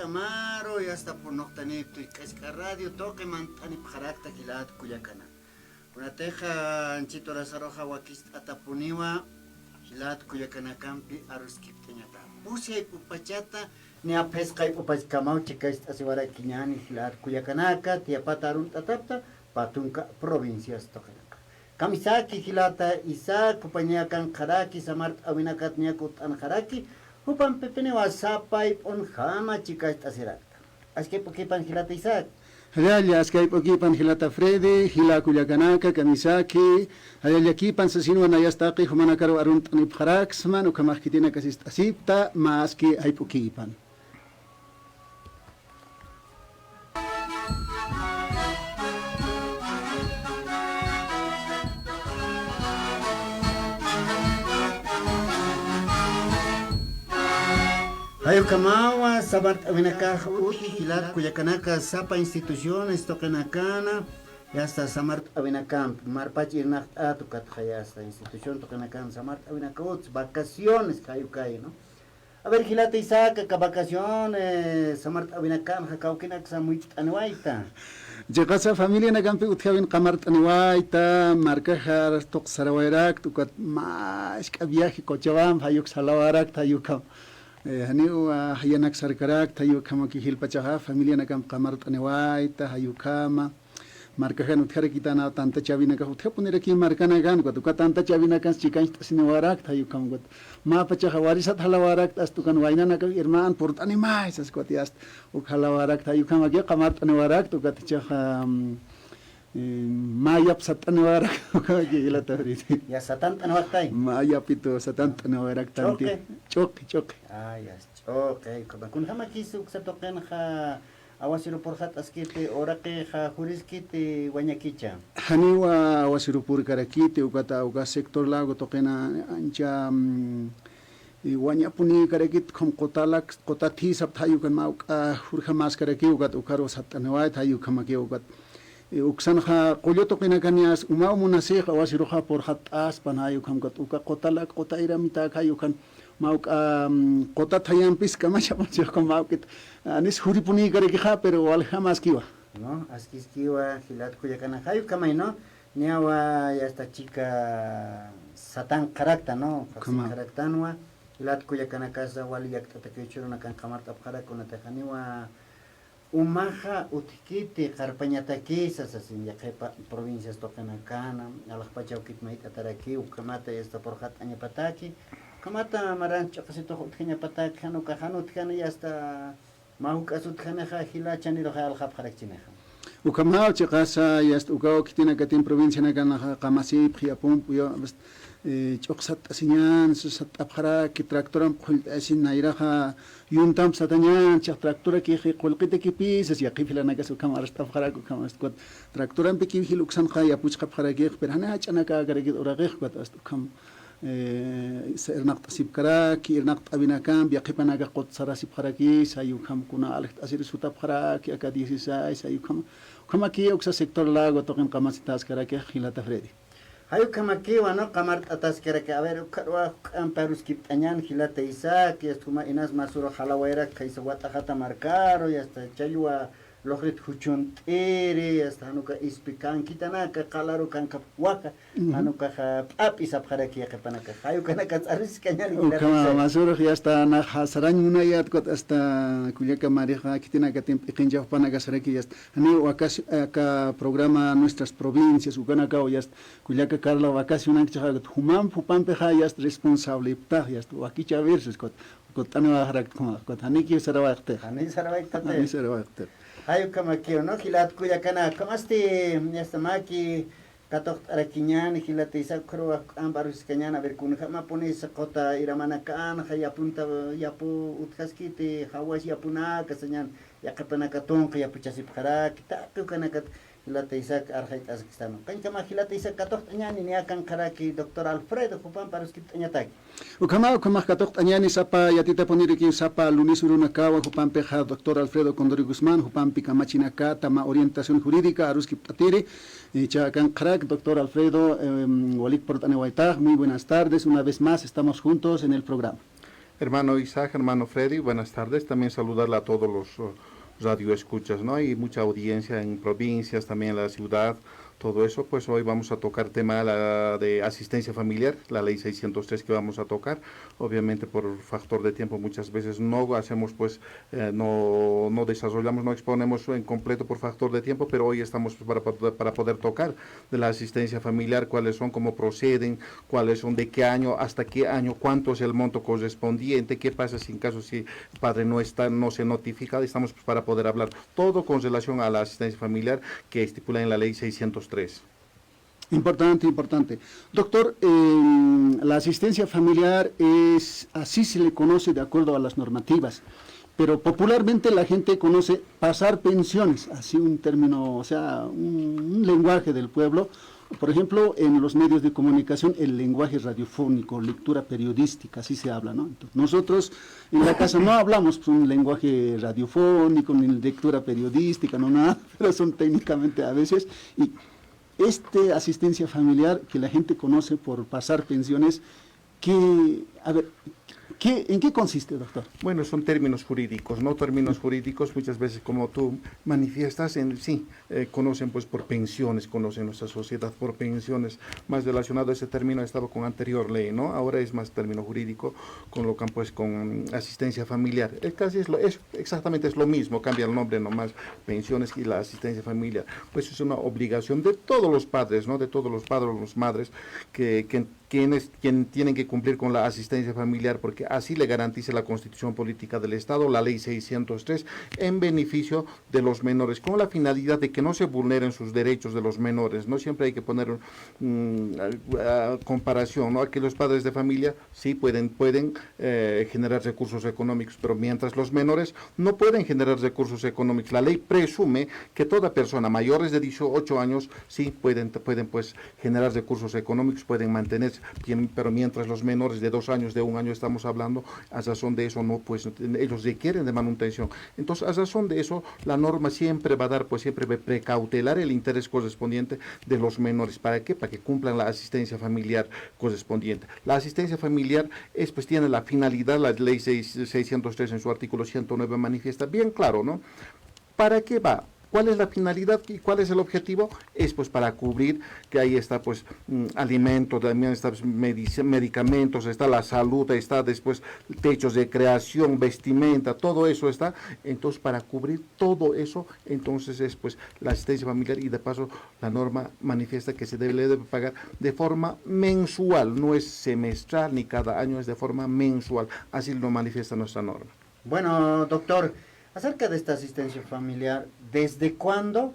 Camaro y hasta por noctanito y casca radio toque mantani pajaracta gilat cuyacana. Una teja anchito la saroja wakist atapuniwa gilat cuyacana campi aruskip teñata. Pusia y pupachata ni a pesca y pupachkamau chicas asibara kiñani gilat cuyacanaka tiapatarun tatapta patunca provincias tocanaka. Kamisaki gilata isa compañía kan jaraki samart awinakat nyakut an jaraki. Hupan pepene wasapay on jama chicas tasirata. Así que porque pan gilata Isaac. Hayalla askay pokipan hilata Freddy, hila Culiacanaka, Kamisaki, hayalla kipan sasino anayastaki humanakaro arunt anipjarax, manu kamakitina kasist asipta, maski ay pokipan. Hayo kamawa sabart avinakaj uti hilat cuyacanaka sapa instituciones tocanacana y hasta samart avinacamp marpach irnacht atukat hasta institución tocanacana samart avinacauts vacaciones kayu no. A ver hilata Isaac ka vacaciones samart avinacam hakaukinak samuit anuaita. Jekasa familia nagampi utjawin kamart anuaita markajar tok sarawairak tukat mas ka viaje Cochabamba hayuk salawarak tayukam. Haniu hayanak sarkarak tayu kama kihil pachaha familia nakam kamart anewaita hayu kama marka kan uthare kitana tanta chavina ka uthe punira ki marka na gan ko tuka tanta chavina kan chikan sinewarak tayu kam got ma pachaha warisat halawarak tas tukan waina na ka irman purtani mai sas ko tiast u halawarak tayu kama ge kamart anewarak tuka tichaha Maya satanawarak gila tahriti. Ya satan tanawaktai. Maya pito satan tanawarak tanti. Choke. Ah ya choke. Kun hama kisuk sa token ha awasiru porhat askite orake ha huriskite wanyakicha. Haniwa awasiru pur karakite ukata uga sektor lago tokena ancha wanya puni karakit khom kotalak kotati sab thayu kan ma hurkha mas karaki ugat ukaro satanawai thayu khamake ugat uksan kha qulyoto kinakanias umau munasik awasiruha por hatas panayu kamkat uka kotala kota iramita kayu kan mauk kota thayam pis kama chapacho maukit anis huripuni kare kha pero wal jamas kiwa no askis kiwa hilat kuyakana kayu kamay no niawa ya esta chica satan karakta no karaktanwa hilat kuyakana casa wal yakta takichuruna kan kamarta karakuna tahaniwa Umaha utikiti karpanyataki sasasin yakepa provincias tocanacana alakpachawkit mait ataraki ukamata esta porhat anyapataki kamata marancho kasi to utkanya pataki hanu kahanu utkana yasta mahuk asutkana ha hilachani lo hal khap kharakchineha ukamao chikasa yast ukao kitina katin provincia nakana kamasi phiapum puyo choksat asinyan susat abkhara ki traktoram khul asin nairaha yuntam satanyan chak traktora ki khulqite ki pis as yaqif lana kas kam arsta abkhara ko kam astkot traktoram pe ki hiluksan kha ya puch abkhara ki per hana chana ka garegi uragih kot ast kam irnaq tasib kara ki irnaq abina kam yaqipana ka qot sarasib khara ki sayu kam kuna alht asir sutab khara ki akadisi sayu kam kama ki uksa sektor lago toqin qamasitas kara ki khilata fredi Hayo kama kiwa no kamart atas kira ke aver ukwa amparus kiptanyan hilata isa que estuma inas masuro halawaira kaisa wata hata marcaro y hasta chayua lohrit huchun ere hasta hanuka ispikan kitana ka kalaro kan kapwaka hanuka ha apis abkhara ki qapanaka hayo kana ka aris kanyan kama masuro ya hasta na hasaran una yat kot hasta kulyaka marija kitina ka temp ikinja panaka saraki hasta hani wakas ka programa nuestras provincias ukana ka yast kulyaka karla vacacionan chagat humam pupan pe hayast responsable pta yast wakicha versus kot tana harak kot haniki sarawakte Hayo kama kio no hilat kuyakana kamaste yastamaki katok arakinyan hilat isa kro ambarus kanyan a ver kun hama pone sa kota iramana kan hayapunta yapu utkaskite hawas yapuna kasanyan yakapana katon yapu chasip khara kita kana kat hilat isa arhait azkistano kan kama hilat isa katok anyan ni akan khara ki Dr. Alfredo kupan parus kit anyatag ukama katok anyani sapa yatita poniriki sapa lunis urunakawa kupan peja Dr. Alfredo Condori Guzmán kupan pikamachinaka tama orientación jurídica arus kiptatiri chakan crack Dr. Alfredo Walik Portanewaitag muy buenas tardes una vez más estamos juntos en el programa. Hermano Isaac, hermano Freddy, buenas tardes. También saludarle a todos los radioescuchas, ¿no? Hay mucha audiencia en provincias, también en la ciudad, todo eso. Pues hoy vamos a tocar tema de asistencia familiar, la ley 603 que vamos a tocar. Obviamente por factor de tiempo muchas veces no hacemos, pues, no desarrollamos, no exponemos en completo por factor de tiempo, pero hoy estamos para poder tocar de la asistencia familiar, cuáles son, cómo proceden, cuáles son, de qué año, hasta qué año, cuánto es el monto correspondiente, qué pasa si en caso si el padre no está, no se notifica. Estamos pues, para poder hablar todo con relación a la asistencia familiar que estipula en la ley 603. Importante, importante. Doctor, la asistencia familiar así se le conoce de acuerdo a las normativas, pero popularmente la gente conoce pasar pensiones, así un término, o sea, un lenguaje del pueblo. Por ejemplo, en los medios de comunicación, el lenguaje radiofónico, lectura periodística, así se habla, ¿no? Entonces, nosotros en la casa no hablamos pues, un lenguaje radiofónico, ni lectura periodística, no nada, pero son técnicamente a veces, y asistencia familiar que la gente conoce por pasar pensiones, a ver, ¿en qué consiste, doctor? Bueno, son términos jurídicos, ¿no? Términos jurídicos muchas veces, como tú manifiestas, conocen pues por pensiones, conocen nuestra sociedad por pensiones, más relacionado a ese término ha estado con anterior ley, ¿no? Ahora es más término jurídico, colocan pues con asistencia familiar. Exactamente es lo mismo, cambia el nombre nomás, pensiones y la asistencia familiar. Pues es una obligación de todos los padres, ¿no? De todos los padres, las madres, quienes tienen que cumplir con la asistencia familiar, porque así le garantiza la Constitución Política del Estado, la Ley 603, en beneficio de los menores, con la finalidad de que no se vulneren sus derechos de los menores. No siempre hay que poner comparación, ¿no? Aquellos padres de familia sí pueden generar recursos económicos, pero mientras los menores no pueden generar recursos económicos. La ley presume que toda persona mayores de 18 años sí pueden pues generar recursos económicos, pueden mantenerse, pero mientras los menores de 2 años, de 1 año estamos hablando, a razón de eso no, pues ellos requieren de manutención. Entonces, a razón de eso, la norma siempre va a dar, pues siempre va a precautelar el interés correspondiente de los menores. ¿Para qué? Para que cumplan la asistencia familiar correspondiente. La asistencia familiar pues tiene la finalidad, la ley 603 en su artículo 109 manifiesta bien claro, ¿no? ¿Para qué va? ¿Cuál es la finalidad y cuál es el objetivo? Es pues para cubrir que ahí está pues alimentos, también está medicamentos, está la salud, está después techos de creación, vestimenta, todo eso está. Entonces para cubrir todo eso, entonces es pues la asistencia familiar, y de paso la norma manifiesta que se debe pagar de forma mensual, no es semestral ni cada año, es de forma mensual. Así lo manifiesta nuestra norma. Bueno, doctor, acerca de esta asistencia familiar, ¿desde cuándo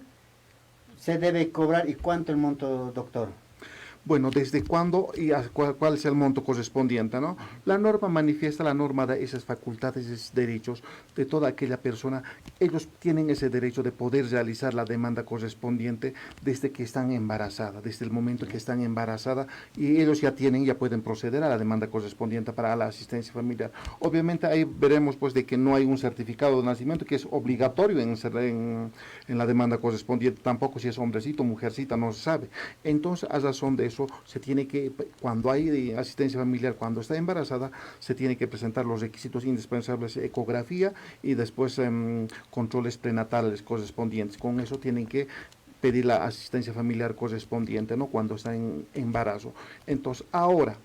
se debe cobrar y cuánto el monto, doctor? Bueno, ¿desde cuándo y cuál es el monto correspondiente, no? La norma manifiesta, la norma da esas facultades, esos derechos de toda aquella persona. Ellos tienen ese derecho de poder realizar la demanda correspondiente desde que están embarazadas, desde el momento que están embarazadas, y ellos ya pueden proceder a la demanda correspondiente para la asistencia familiar. Obviamente ahí veremos pues de que no hay un certificado de nacimiento que es obligatorio en la demanda correspondiente, tampoco si es hombrecito, mujercita, no se sabe. Entonces, a razón de eso, se tiene que, cuando hay asistencia familiar, cuando está embarazada, se tiene que presentar los requisitos indispensables, ecografía y después controles prenatales correspondientes. Con eso tienen que pedir la asistencia familiar correspondiente, ¿no? Cuando está en embarazo. Entonces, ahora,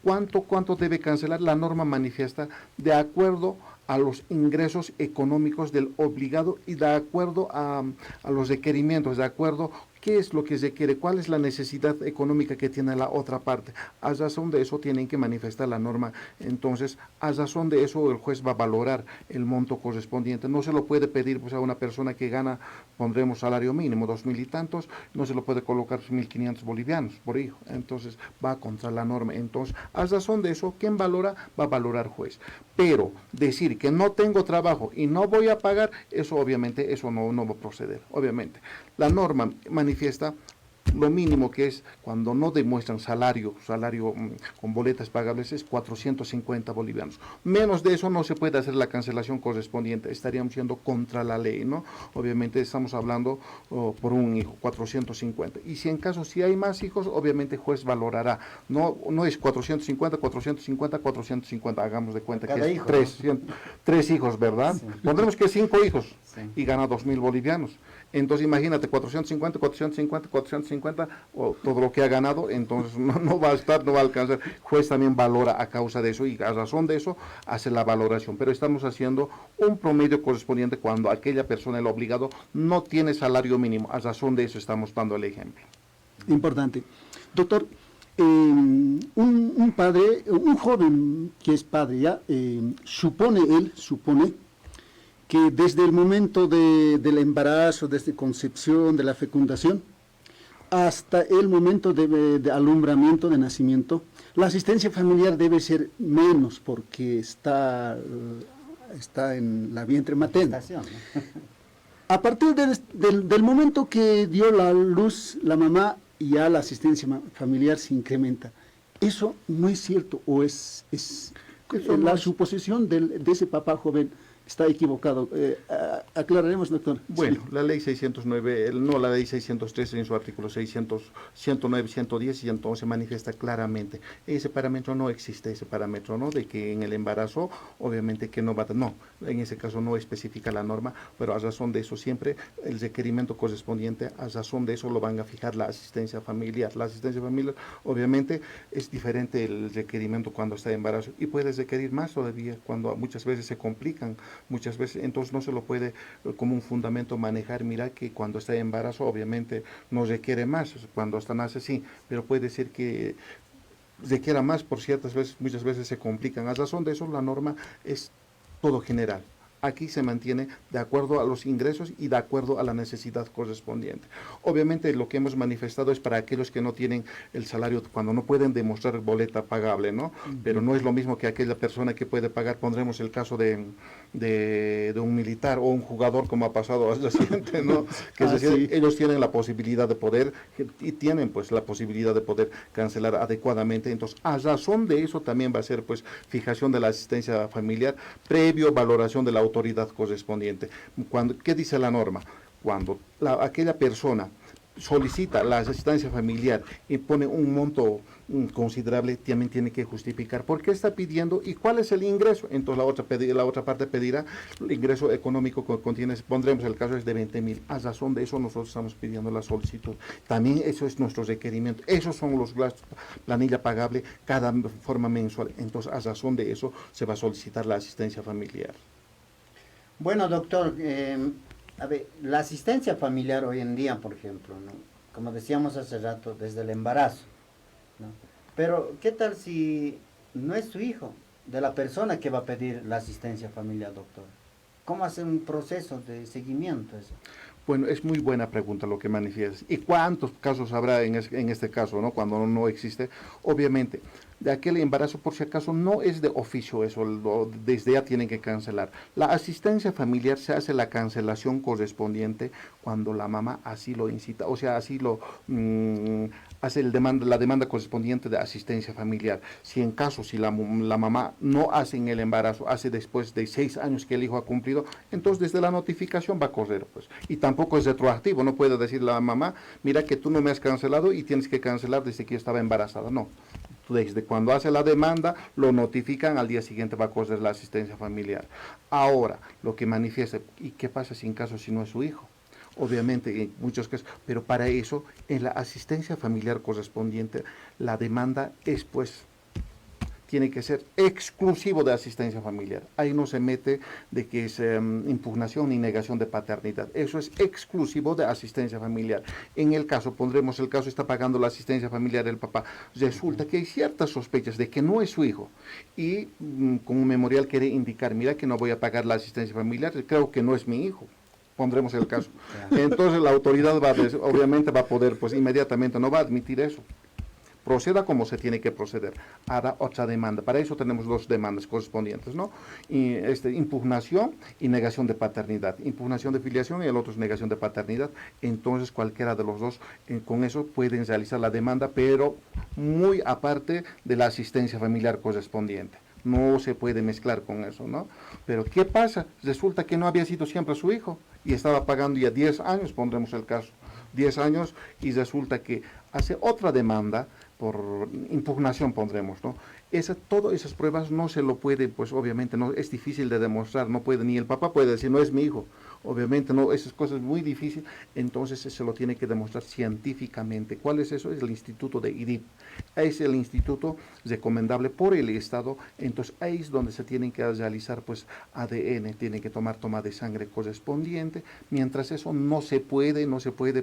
¿cuánto debe cancelar? La norma manifiesta de acuerdo a los ingresos económicos del obligado y de acuerdo a los requerimientos, de acuerdo qué es lo que se quiere, cuál es la necesidad económica que tiene la otra parte. A razón de eso tienen que manifestar la norma. Entonces, a razón de eso el juez va a valorar el monto correspondiente. No se lo puede pedir pues, a una persona que gana, pondremos salario mínimo, 2.000 y tantos, no se lo puede colocar 1.500 bolivianos por hijo. Entonces, va contra la norma. Entonces, a razón de eso, ¿quién valora? Va a valorar juez. Pero decir que no tengo trabajo y no voy a pagar, eso obviamente, eso no va a proceder, obviamente. La norma manifiesta lo mínimo que es cuando no demuestran salario con boletas pagables es 450 bolivianos. Menos de eso no se puede hacer la cancelación correspondiente, estaríamos siendo contra la ley, ¿no? Obviamente estamos hablando por un hijo, 450. Y si en caso si hay más hijos, obviamente el juez valorará, no es 450, 450, 450, hagamos de cuenta cada que es hijo, tres hijos, ¿verdad? Sí. Pondremos que 5 hijos Sí. y gana 2.000 bolivianos. Entonces imagínate, 450, 450, 450, o todo lo que ha ganado, entonces no va a estar, no va a alcanzar. El juez también valora a causa de eso y a razón de eso hace la valoración. Pero estamos haciendo un promedio correspondiente cuando aquella persona, el obligado, no tiene salario mínimo. A razón de eso estamos dando el ejemplo. Importante. Doctor, un padre, un joven que es padre ya, supone que desde el momento del embarazo, desde concepción, de la fecundación, hasta el momento de alumbramiento, de nacimiento, la asistencia familiar debe ser menos porque está en la vientre materna. Estación, ¿no? A partir del momento que dio la luz la mamá, ya la asistencia familiar se incrementa. ¿Eso no es cierto o es la suposición de ese papá joven está equivocado? Aclararemos, doctor. Bueno, Sí. la ley 609, la ley 613 en su artículo 109, 110 y 111 manifiesta claramente, ese parámetro no existe, ese parámetro, ¿no? De que en el embarazo, obviamente que no va a, no, en ese caso no especifica la norma, pero a razón de eso siempre el requerimiento correspondiente, a razón de eso lo van a fijar la asistencia familiar. La asistencia familiar, obviamente, es diferente el requerimiento cuando está en embarazo y puedes requerir más todavía cuando muchas veces se complican. Muchas veces, entonces no se lo puede como un fundamento manejar. Mira que cuando está en embarazo obviamente no requiere más, cuando hasta nace sí, pero puede ser que requiera más por ciertas veces, muchas veces se complican. A razón de eso la norma es todo general. Aquí se mantiene de acuerdo a los ingresos y de acuerdo a la necesidad correspondiente. Obviamente lo que hemos manifestado es para aquellos que no tienen el salario, cuando no pueden demostrar boleta pagable, ¿no? Pero no es lo mismo que aquella persona que puede pagar. Pondremos el caso de un militar o un jugador, como ha pasado al reciente, ¿no? Que Sí. ellos tienen la posibilidad de poder, y tienen pues la posibilidad de poder cancelar adecuadamente. Entonces, a razón de eso también va a ser pues fijación de la asistencia familiar, previo valoración de la autoridad correspondiente. ¿Qué dice la norma? Cuando aquella persona solicita la asistencia familiar y pone un monto considerable, también tiene que justificar por qué está pidiendo y cuál es el ingreso. Entonces la otra parte pedirá el ingreso económico que contiene, pondremos el caso es de 20.000. A razón de eso nosotros estamos pidiendo la solicitud. También eso es nuestro requerimiento. Esos son los gastos, planilla pagable cada forma mensual. Entonces a razón de eso se va a solicitar la asistencia familiar. Bueno, doctor, a ver, la asistencia familiar hoy en día, por ejemplo, ¿no? Como decíamos hace rato, desde el embarazo, ¿no? Pero, ¿qué tal si no es su hijo, de la persona que va a pedir la asistencia familiar, doctor? ¿Cómo hacer un proceso de seguimiento eso? Bueno, es muy buena pregunta lo que manifiestas. ¿Y cuántos casos habrá en este caso, ¿no? Cuando no existe? Obviamente, de aquel embarazo, por si acaso, no es de oficio eso, desde ya tienen que cancelar. La asistencia familiar se hace la cancelación correspondiente cuando la mamá así lo incita, o sea, así lo hace la demanda correspondiente de asistencia familiar. Si en caso, si la mamá no hace en el embarazo, hace después de 6 años que el hijo ha cumplido, entonces desde la notificación va a correr, pues. Y tampoco es retroactivo, no puede decir la mamá, mira que tú no me has cancelado y tienes que cancelar desde que yo estaba embarazada, no. Desde cuando hace la demanda, lo notifican, al día siguiente va a correr la asistencia familiar. Ahora, lo que manifiesta, ¿y qué pasa si en caso si no es su hijo? Obviamente, en muchos casos, pero para eso, en la asistencia familiar correspondiente, la demanda es pues tiene que ser exclusivo de asistencia familiar. Ahí no se mete de que es impugnación ni negación de paternidad. Eso es exclusivo de asistencia familiar. En el caso, pondremos el caso, está pagando la asistencia familiar el papá. Resulta que hay ciertas sospechas de que no es su hijo. Y con un memorial quiere indicar, mira que no voy a pagar la asistencia familiar, creo que no es mi hijo. Pondremos el caso. Entonces la autoridad obviamente va a poder, pues inmediatamente no va a admitir eso. proceda como se tiene que proceder. Hará otra demanda. Para eso tenemos dos demandas correspondientes, ¿no? Y, impugnación y negación de paternidad. Impugnación de filiación y el otro es negación de paternidad. Entonces, cualquiera de los dos, con eso pueden realizar la demanda, pero muy aparte de la asistencia familiar correspondiente. No se puede mezclar con eso, ¿no? Pero ¿qué pasa? Resulta que no había sido siempre su hijo y estaba pagando ya 10 años, pondremos el caso, 10 años, y resulta que hace otra demanda por impugnación, pondremos, ¿no? Todas esas pruebas no se lo puede, pues obviamente no es difícil de demostrar, no puede, ni el papá puede decir, no es mi hijo, obviamente no, esas cosas es muy difícil, entonces se lo tiene que demostrar científicamente. ¿Cuál es eso? Es el Instituto de IDIP, es el instituto recomendable por el Estado, entonces ahí es donde se tienen que realizar pues ADN, tienen que tomar toma de sangre correspondiente, mientras eso no se puede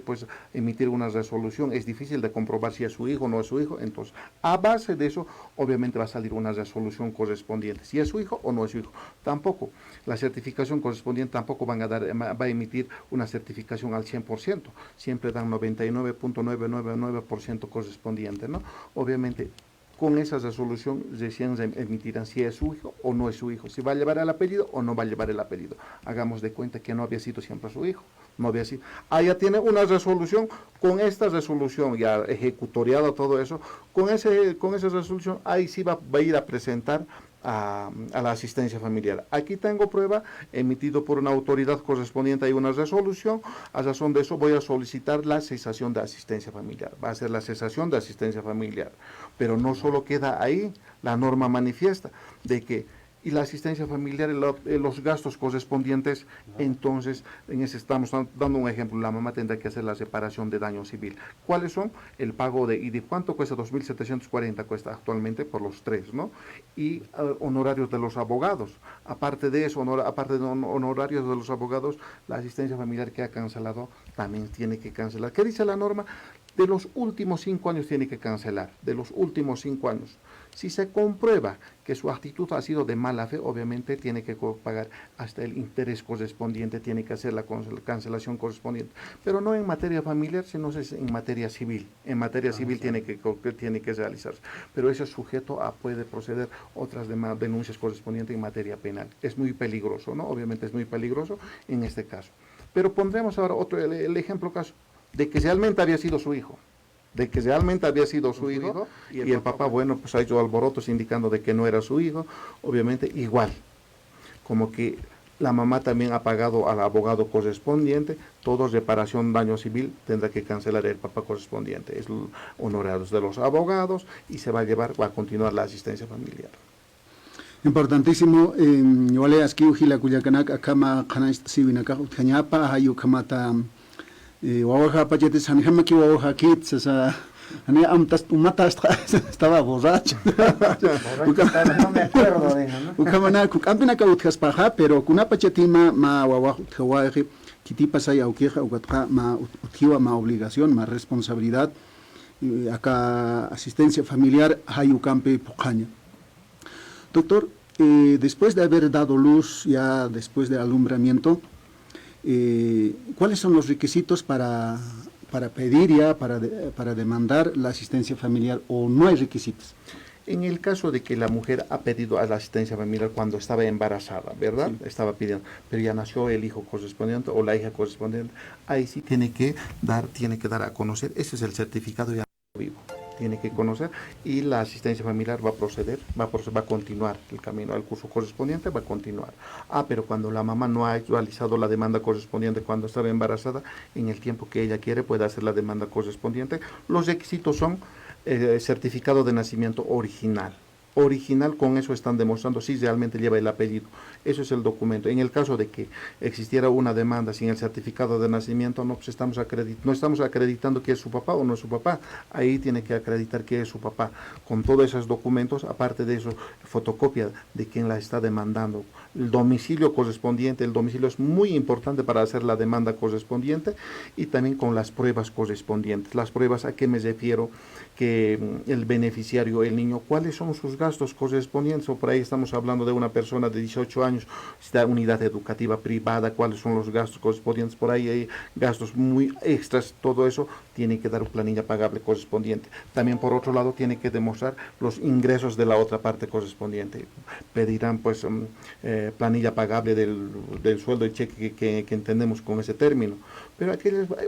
pues emitir una resolución, es difícil de comprobar si es su hijo o no es su hijo, entonces a base de eso obviamente va a salir una resolución correspondiente, si es su hijo o no es su hijo. Tampoco, la certificación correspondiente tampoco va a emitir una certificación al 100%, siempre dan 99.999% correspondiente, ¿no? Obviamente, con esa resolución recién emitirán si es su hijo o no es su hijo, si va a llevar el apellido o no va a llevar el apellido. Hagamos de cuenta que no había sido siempre su hijo, no había sido. Ya tiene una resolución, con esta resolución ya ejecutoriada todo eso, con esa resolución, ahí sí va a ir a presentar a la asistencia familiar. Aquí tengo prueba, emitido por una autoridad correspondiente, hay una resolución, a razón de eso voy a solicitar la cesación de asistencia familiar, va a ser la cesación de asistencia familiar, pero no solo queda ahí, la norma manifiesta de que y la asistencia familiar, los gastos correspondientes, entonces, en ese estamos dando un ejemplo, la mamá tendrá que hacer la separación de daño civil. ¿Cuáles son? El pago de IDIF, ¿cuánto cuesta? 2.740 cuesta actualmente por los tres, ¿no? Y honorarios de los abogados. Aparte de eso, aparte de honorarios de los abogados, la asistencia familiar que ha cancelado también tiene que cancelar. ¿Qué dice la norma? De los últimos 5 años tiene que cancelar, de los últimos 5 años. Si se comprueba que su actitud ha sido de mala fe, obviamente tiene que pagar hasta el interés correspondiente, tiene que hacer la cancelación correspondiente. Pero no en materia familiar, sino en materia civil. En materia civil tiene que realizarse. Pero eso es sujeto a, puede proceder otras denuncias correspondientes en materia penal. Es muy peligroso, ¿no? Obviamente es muy peligroso en este caso. Pero pondremos ahora el ejemplo caso de que realmente había sido su hijo. Y el papá, bueno, pues ha hecho alborotos indicando de que no era su hijo, obviamente igual, como que la mamá también ha pagado al abogado correspondiente, todo reparación daño civil tendrá que cancelar el papá correspondiente, es honorarios de los abogados y se va a continuar la asistencia familiar. Importantísimo, wale aski ujila kuyakanak akama kanais siwinaka utkañapa hayu kamata wawaja pachete sanjamaki wawaja kit sasa ani amtas tumatas estaba borracho. No me acuerdo de eso, ¿no? Ukamana kukampina ka utjaspaja, pero kuna pachetima ma wawaja utjawaje kitipa saya ukeja ukatra ma utjiwa ma obligación, ma responsabilidad acá asistencia familiar hayu campe pucaña. Doctor, después de haber dado luz, ya después del alumbramiento, ¿cuáles son los requisitos para pedir ya, para demandar la asistencia familiar, o no hay requisitos? En el caso de que la mujer ha pedido a la asistencia familiar cuando estaba embarazada, ¿verdad? Sí. Estaba pidiendo, pero ya nació el hijo correspondiente o la hija correspondiente, ahí sí tiene que dar a conocer, ese es el certificado ya vivo. Tiene que conocer y la asistencia familiar va a proceder, va a continuar el camino, el curso correspondiente va a continuar. Pero cuando la mamá no ha realizado la demanda correspondiente cuando estaba embarazada, en el tiempo que ella quiere puede hacer la demanda correspondiente. Los requisitos son certificado de nacimiento original. Con eso están demostrando si realmente lleva el apellido. Eso es el documento. En el caso de que existiera una demanda sin el certificado de nacimiento, no, pues no estamos acreditando que es su papá o no es su papá. Ahí tiene que acreditar que es su papá. Con todos esos documentos, aparte de eso, fotocopia de quien la está demandando. El domicilio correspondiente, el domicilio es muy importante para hacer la demanda correspondiente, y también con las pruebas correspondientes. Las pruebas, ¿a qué me refiero? Que el beneficiario, el niño, ¿cuáles son sus gastos correspondientes, o por ahí estamos hablando de una persona de 18 años, esta unidad educativa privada, cuáles son los gastos correspondientes, por ahí hay gastos muy extras, todo eso tiene que dar una planilla pagable correspondiente. También por otro lado tiene que demostrar los ingresos de la otra parte correspondiente. Pedirán pues planilla pagable del sueldo y cheque que entendemos con ese término. Pero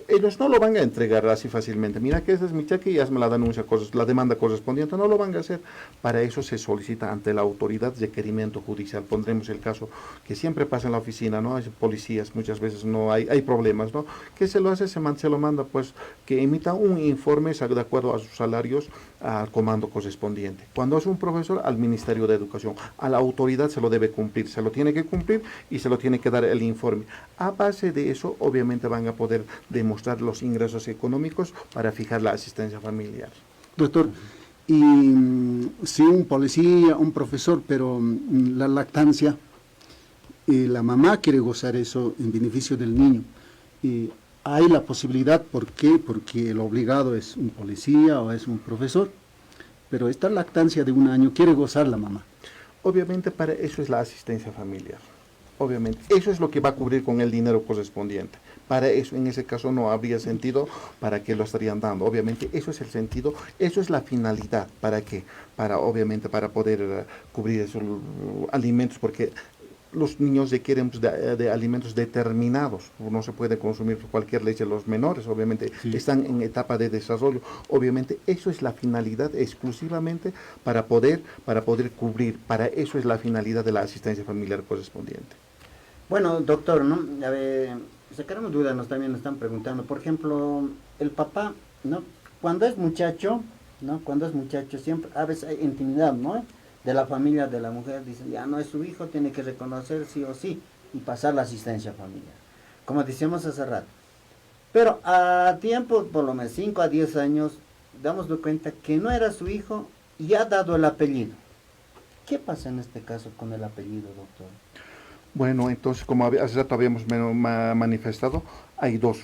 ellos no lo van a entregar así fácilmente. Mira que ese es mi cheque y hazme la denuncia, la demanda correspondiente. No lo van a hacer. Para eso se solicita ante la autoridad requerimiento judicial. Pondremos el caso que siempre pasa en la oficina, ¿no? Hay policías, muchas veces no hay problemas, ¿no? ¿Qué se lo hace? Se lo manda pues que emita un informe de acuerdo a sus salarios al comando correspondiente. Cuando es un profesor, al Ministerio de Educación. A la autoridad se lo debe cumplir, se lo tiene que cumplir y se lo tiene que dar el informe. A base de eso, obviamente van a poder demostrar los ingresos económicos para fijar la asistencia familiar. Doctor, y si un policía, un profesor, pero la lactancia, y la mamá quiere gozar eso en beneficio del niño, y hay la posibilidad, ¿por qué? Porque el obligado es un policía o es un profesor, pero esta lactancia de 1 año quiere gozar la mamá. Obviamente para eso es la asistencia familiar. Obviamente, eso es lo que va a cubrir con el dinero correspondiente. Para eso, en ese caso, no habría sentido para qué lo estarían dando. Obviamente, eso es el sentido, eso es la finalidad. ¿Para qué? Obviamente, para poder cubrir esos alimentos, porque los niños requieren de alimentos determinados. No se puede consumir cualquier leche los menores, obviamente están en etapa de desarrollo. Obviamente eso es la finalidad exclusivamente para poder cubrir. Para eso es la finalidad de la asistencia familiar correspondiente. Bueno, doctor, ¿no? A ver, sacaremos dudas, también nos están preguntando. Por ejemplo, el papá, ¿no? Cuando es muchacho, ¿no? Cuando es muchacho siempre, a veces hay intimidad, ¿no? De la familia de la mujer, dicen, ya no es su hijo, tiene que reconocer sí o sí y pasar la asistencia familiar, como decíamos hace rato. Pero a tiempo, por lo menos 5 a 10 años, damos de cuenta que no era su hijo y ha dado el apellido. ¿Qué pasa en este caso con el apellido, doctor? Bueno, entonces, como hace rato habíamos manifestado, hay dos.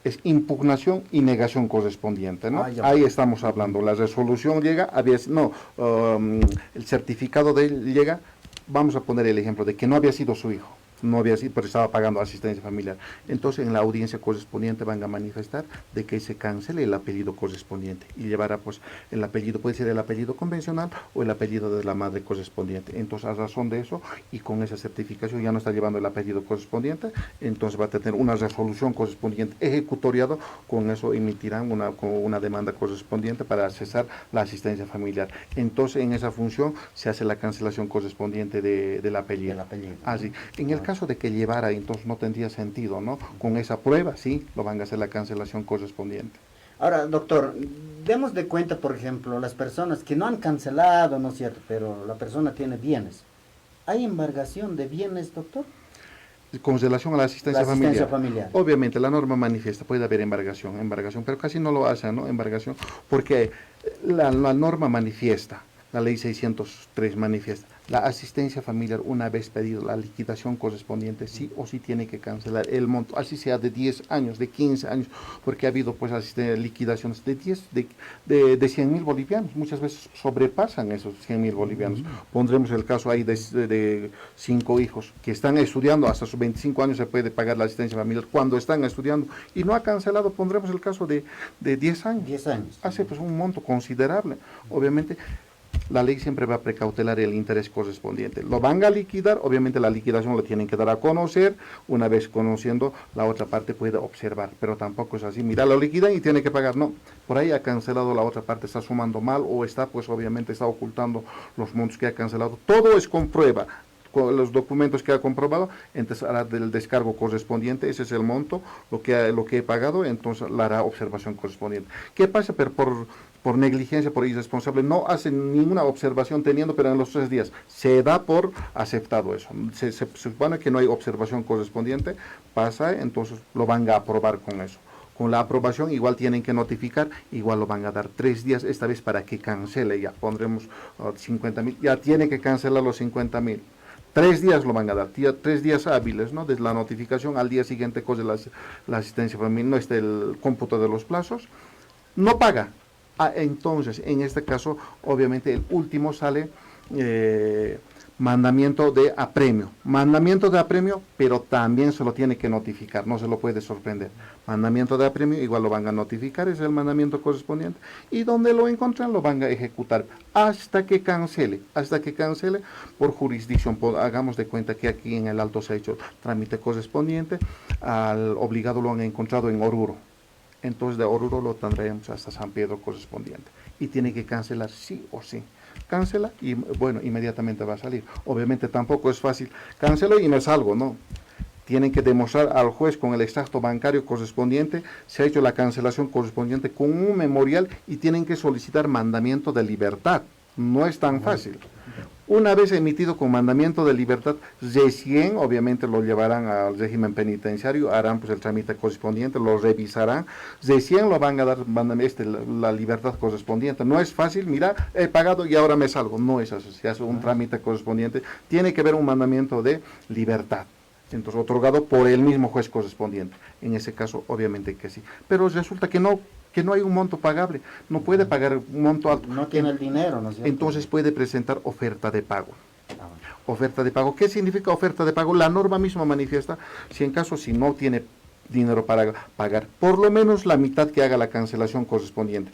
Es impugnación y negación correspondiente, ¿no? Ahí estamos hablando. La resolución llega, el certificado de él llega, vamos a poner el ejemplo de que no había sido su hijo. No había sido, pero estaba pagando asistencia familiar. Entonces, en la audiencia correspondiente van a manifestar de que se cancele el apellido correspondiente y llevará, pues, el apellido, puede ser el apellido convencional o el apellido de la madre correspondiente. Entonces, a razón de eso, y con esa certificación ya no está llevando el apellido correspondiente, entonces va a tener una resolución correspondiente ejecutoriado, con eso emitirán una demanda correspondiente para cesar la asistencia familiar. Entonces, en esa función se hace la cancelación correspondiente del apellido. Así. En el caso de que llevara, entonces no tendría sentido, ¿no? Con esa prueba, sí, lo van a hacer la cancelación correspondiente. Ahora, doctor, demos de cuenta, por ejemplo, las personas que no han cancelado, ¿no es cierto?, pero la persona tiene bienes. ¿Hay embargación de bienes, doctor? Con relación a la asistencia familiar. Obviamente, la norma manifiesta, puede haber embargación, pero casi no lo hacen, ¿no? Embargación, porque la norma manifiesta, la ley 603 manifiesta, la asistencia familiar, una vez pedido la liquidación correspondiente, sí o sí tiene que cancelar el monto, así sea de 10 años, de 15 años, porque ha habido pues liquidaciones de 100.000 bolivianos, muchas veces sobrepasan esos 100.000 bolivianos. Pondremos el caso ahí de 5 hijos que están estudiando, hasta sus 25 años se puede pagar la asistencia familiar cuando están estudiando y no ha cancelado. Pondremos el caso de 10 años. 10 años. Hace pues un monto considerable. Obviamente, la ley siempre va a precautelar el interés correspondiente. Lo van a liquidar, obviamente la liquidación lo tienen que dar a conocer, una vez conociendo, la otra parte puede observar, pero tampoco es así, mira, lo liquidan y tiene que pagar, no, por ahí ha cancelado, la otra parte está sumando mal o está, pues obviamente está ocultando los montos que ha cancelado, todo es con prueba, con los documentos que ha comprobado, entonces hará del descargo correspondiente, ese es el monto, lo que he pagado, entonces la hará observación correspondiente. ¿Qué pasa? Pero por negligencia, por irresponsable, no hacen ninguna observación teniendo, pero en los 3 días se da por aceptado eso. Se supone que no hay observación correspondiente, pasa, entonces lo van a aprobar con eso. Con la aprobación igual tienen que notificar, igual lo van a dar 3 días, esta vez para que cancele, ya pondremos 50.000, ya tiene que cancelar los 50.000. 3 días lo van a dar, 3 días hábiles, ¿no? Desde la notificación al día siguiente, cosa la asistencia familiar, no está el cómputo de los plazos, no paga. Entonces, en este caso, obviamente, el último sale mandamiento de apremio. Mandamiento de apremio, pero también se lo tiene que notificar, no se lo puede sorprender. Mandamiento de apremio, igual lo van a notificar, es el mandamiento correspondiente, y donde lo encuentran lo van a ejecutar hasta que cancele por jurisdicción. Hagamos de cuenta que aquí en el Alto se ha hecho trámite correspondiente, al obligado lo han encontrado en Oruro. Entonces de Oruro lo tendremos hasta San Pedro correspondiente, y tiene que cancelar sí o sí. Cancela y bueno, inmediatamente va a salir. Obviamente tampoco es fácil, cancelo y me salgo, no. Tienen que demostrar al juez con el extracto bancario correspondiente, se ha hecho la cancelación correspondiente con un memorial y tienen que solicitar mandamiento de libertad. No es tan fácil. Una vez emitido con mandamiento de libertad, recién obviamente lo llevarán al régimen penitenciario, harán pues el trámite correspondiente, lo revisarán, recién lo van a dar la libertad correspondiente. No es fácil, mira, he pagado y ahora me salgo. No es así, se hace un trámite correspondiente, tiene que haber un mandamiento de libertad. Entonces, otorgado por el mismo juez correspondiente. En ese caso, obviamente que sí. Pero resulta que no hay un monto pagable, no puede pagar un monto alto. No tiene el dinero, ¿no es cierto? Entonces puede presentar oferta de pago. Oferta de pago. ¿Qué significa oferta de pago? La norma misma manifiesta, si no tiene dinero para pagar, por lo menos la mitad que haga la cancelación correspondiente.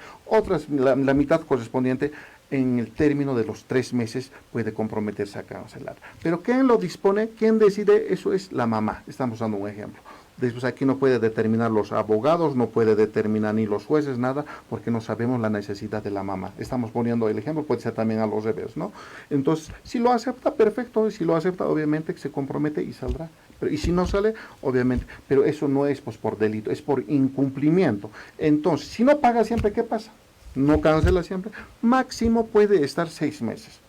La mitad correspondiente en el término de los 3 meses puede comprometerse a cancelar. Pero ¿quién lo dispone? ¿Quién decide? Eso es la mamá. Estamos dando un ejemplo. Después aquí no puede determinar los abogados, no puede determinar ni los jueces, nada, porque no sabemos la necesidad de la mamá. Estamos poniendo el ejemplo, puede ser también a los revés, ¿no? Entonces, si lo acepta, perfecto, y si lo acepta, obviamente que se compromete y saldrá. Y si no sale, obviamente, pero eso no es pues, por delito, es por incumplimiento. Entonces, si no paga siempre, ¿qué pasa? No cancela siempre, máximo puede estar 6 meses.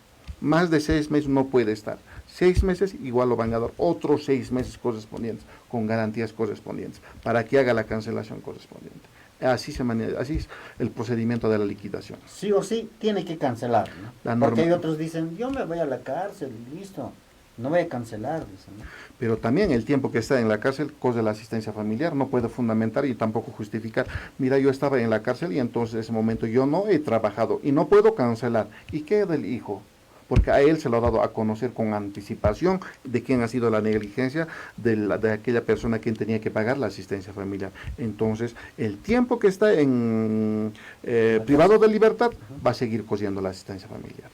Más de 6 meses no puede estar. 6 meses igual lo van a dar otros 6 meses correspondientes, con garantías correspondientes, para que haga la cancelación correspondiente. Así es el procedimiento de la liquidación. Sí o sí tiene que cancelar, ¿no? Porque hay otros dicen, yo me voy a la cárcel, listo, no voy a cancelar, dicen, ¿no? Pero también el tiempo que está en la cárcel, cosa de la asistencia familiar, no puede fundamentar y tampoco justificar. Mira, yo estaba en la cárcel y entonces en ese momento yo no he trabajado y no puedo cancelar. ¿Y qué del hijo? Porque a él se lo ha dado a conocer con anticipación de quién ha sido la negligencia de aquella persona quien tenía que pagar la asistencia familiar. Entonces, el tiempo que está en privado de libertad va a seguir cogiendo la asistencia familiar.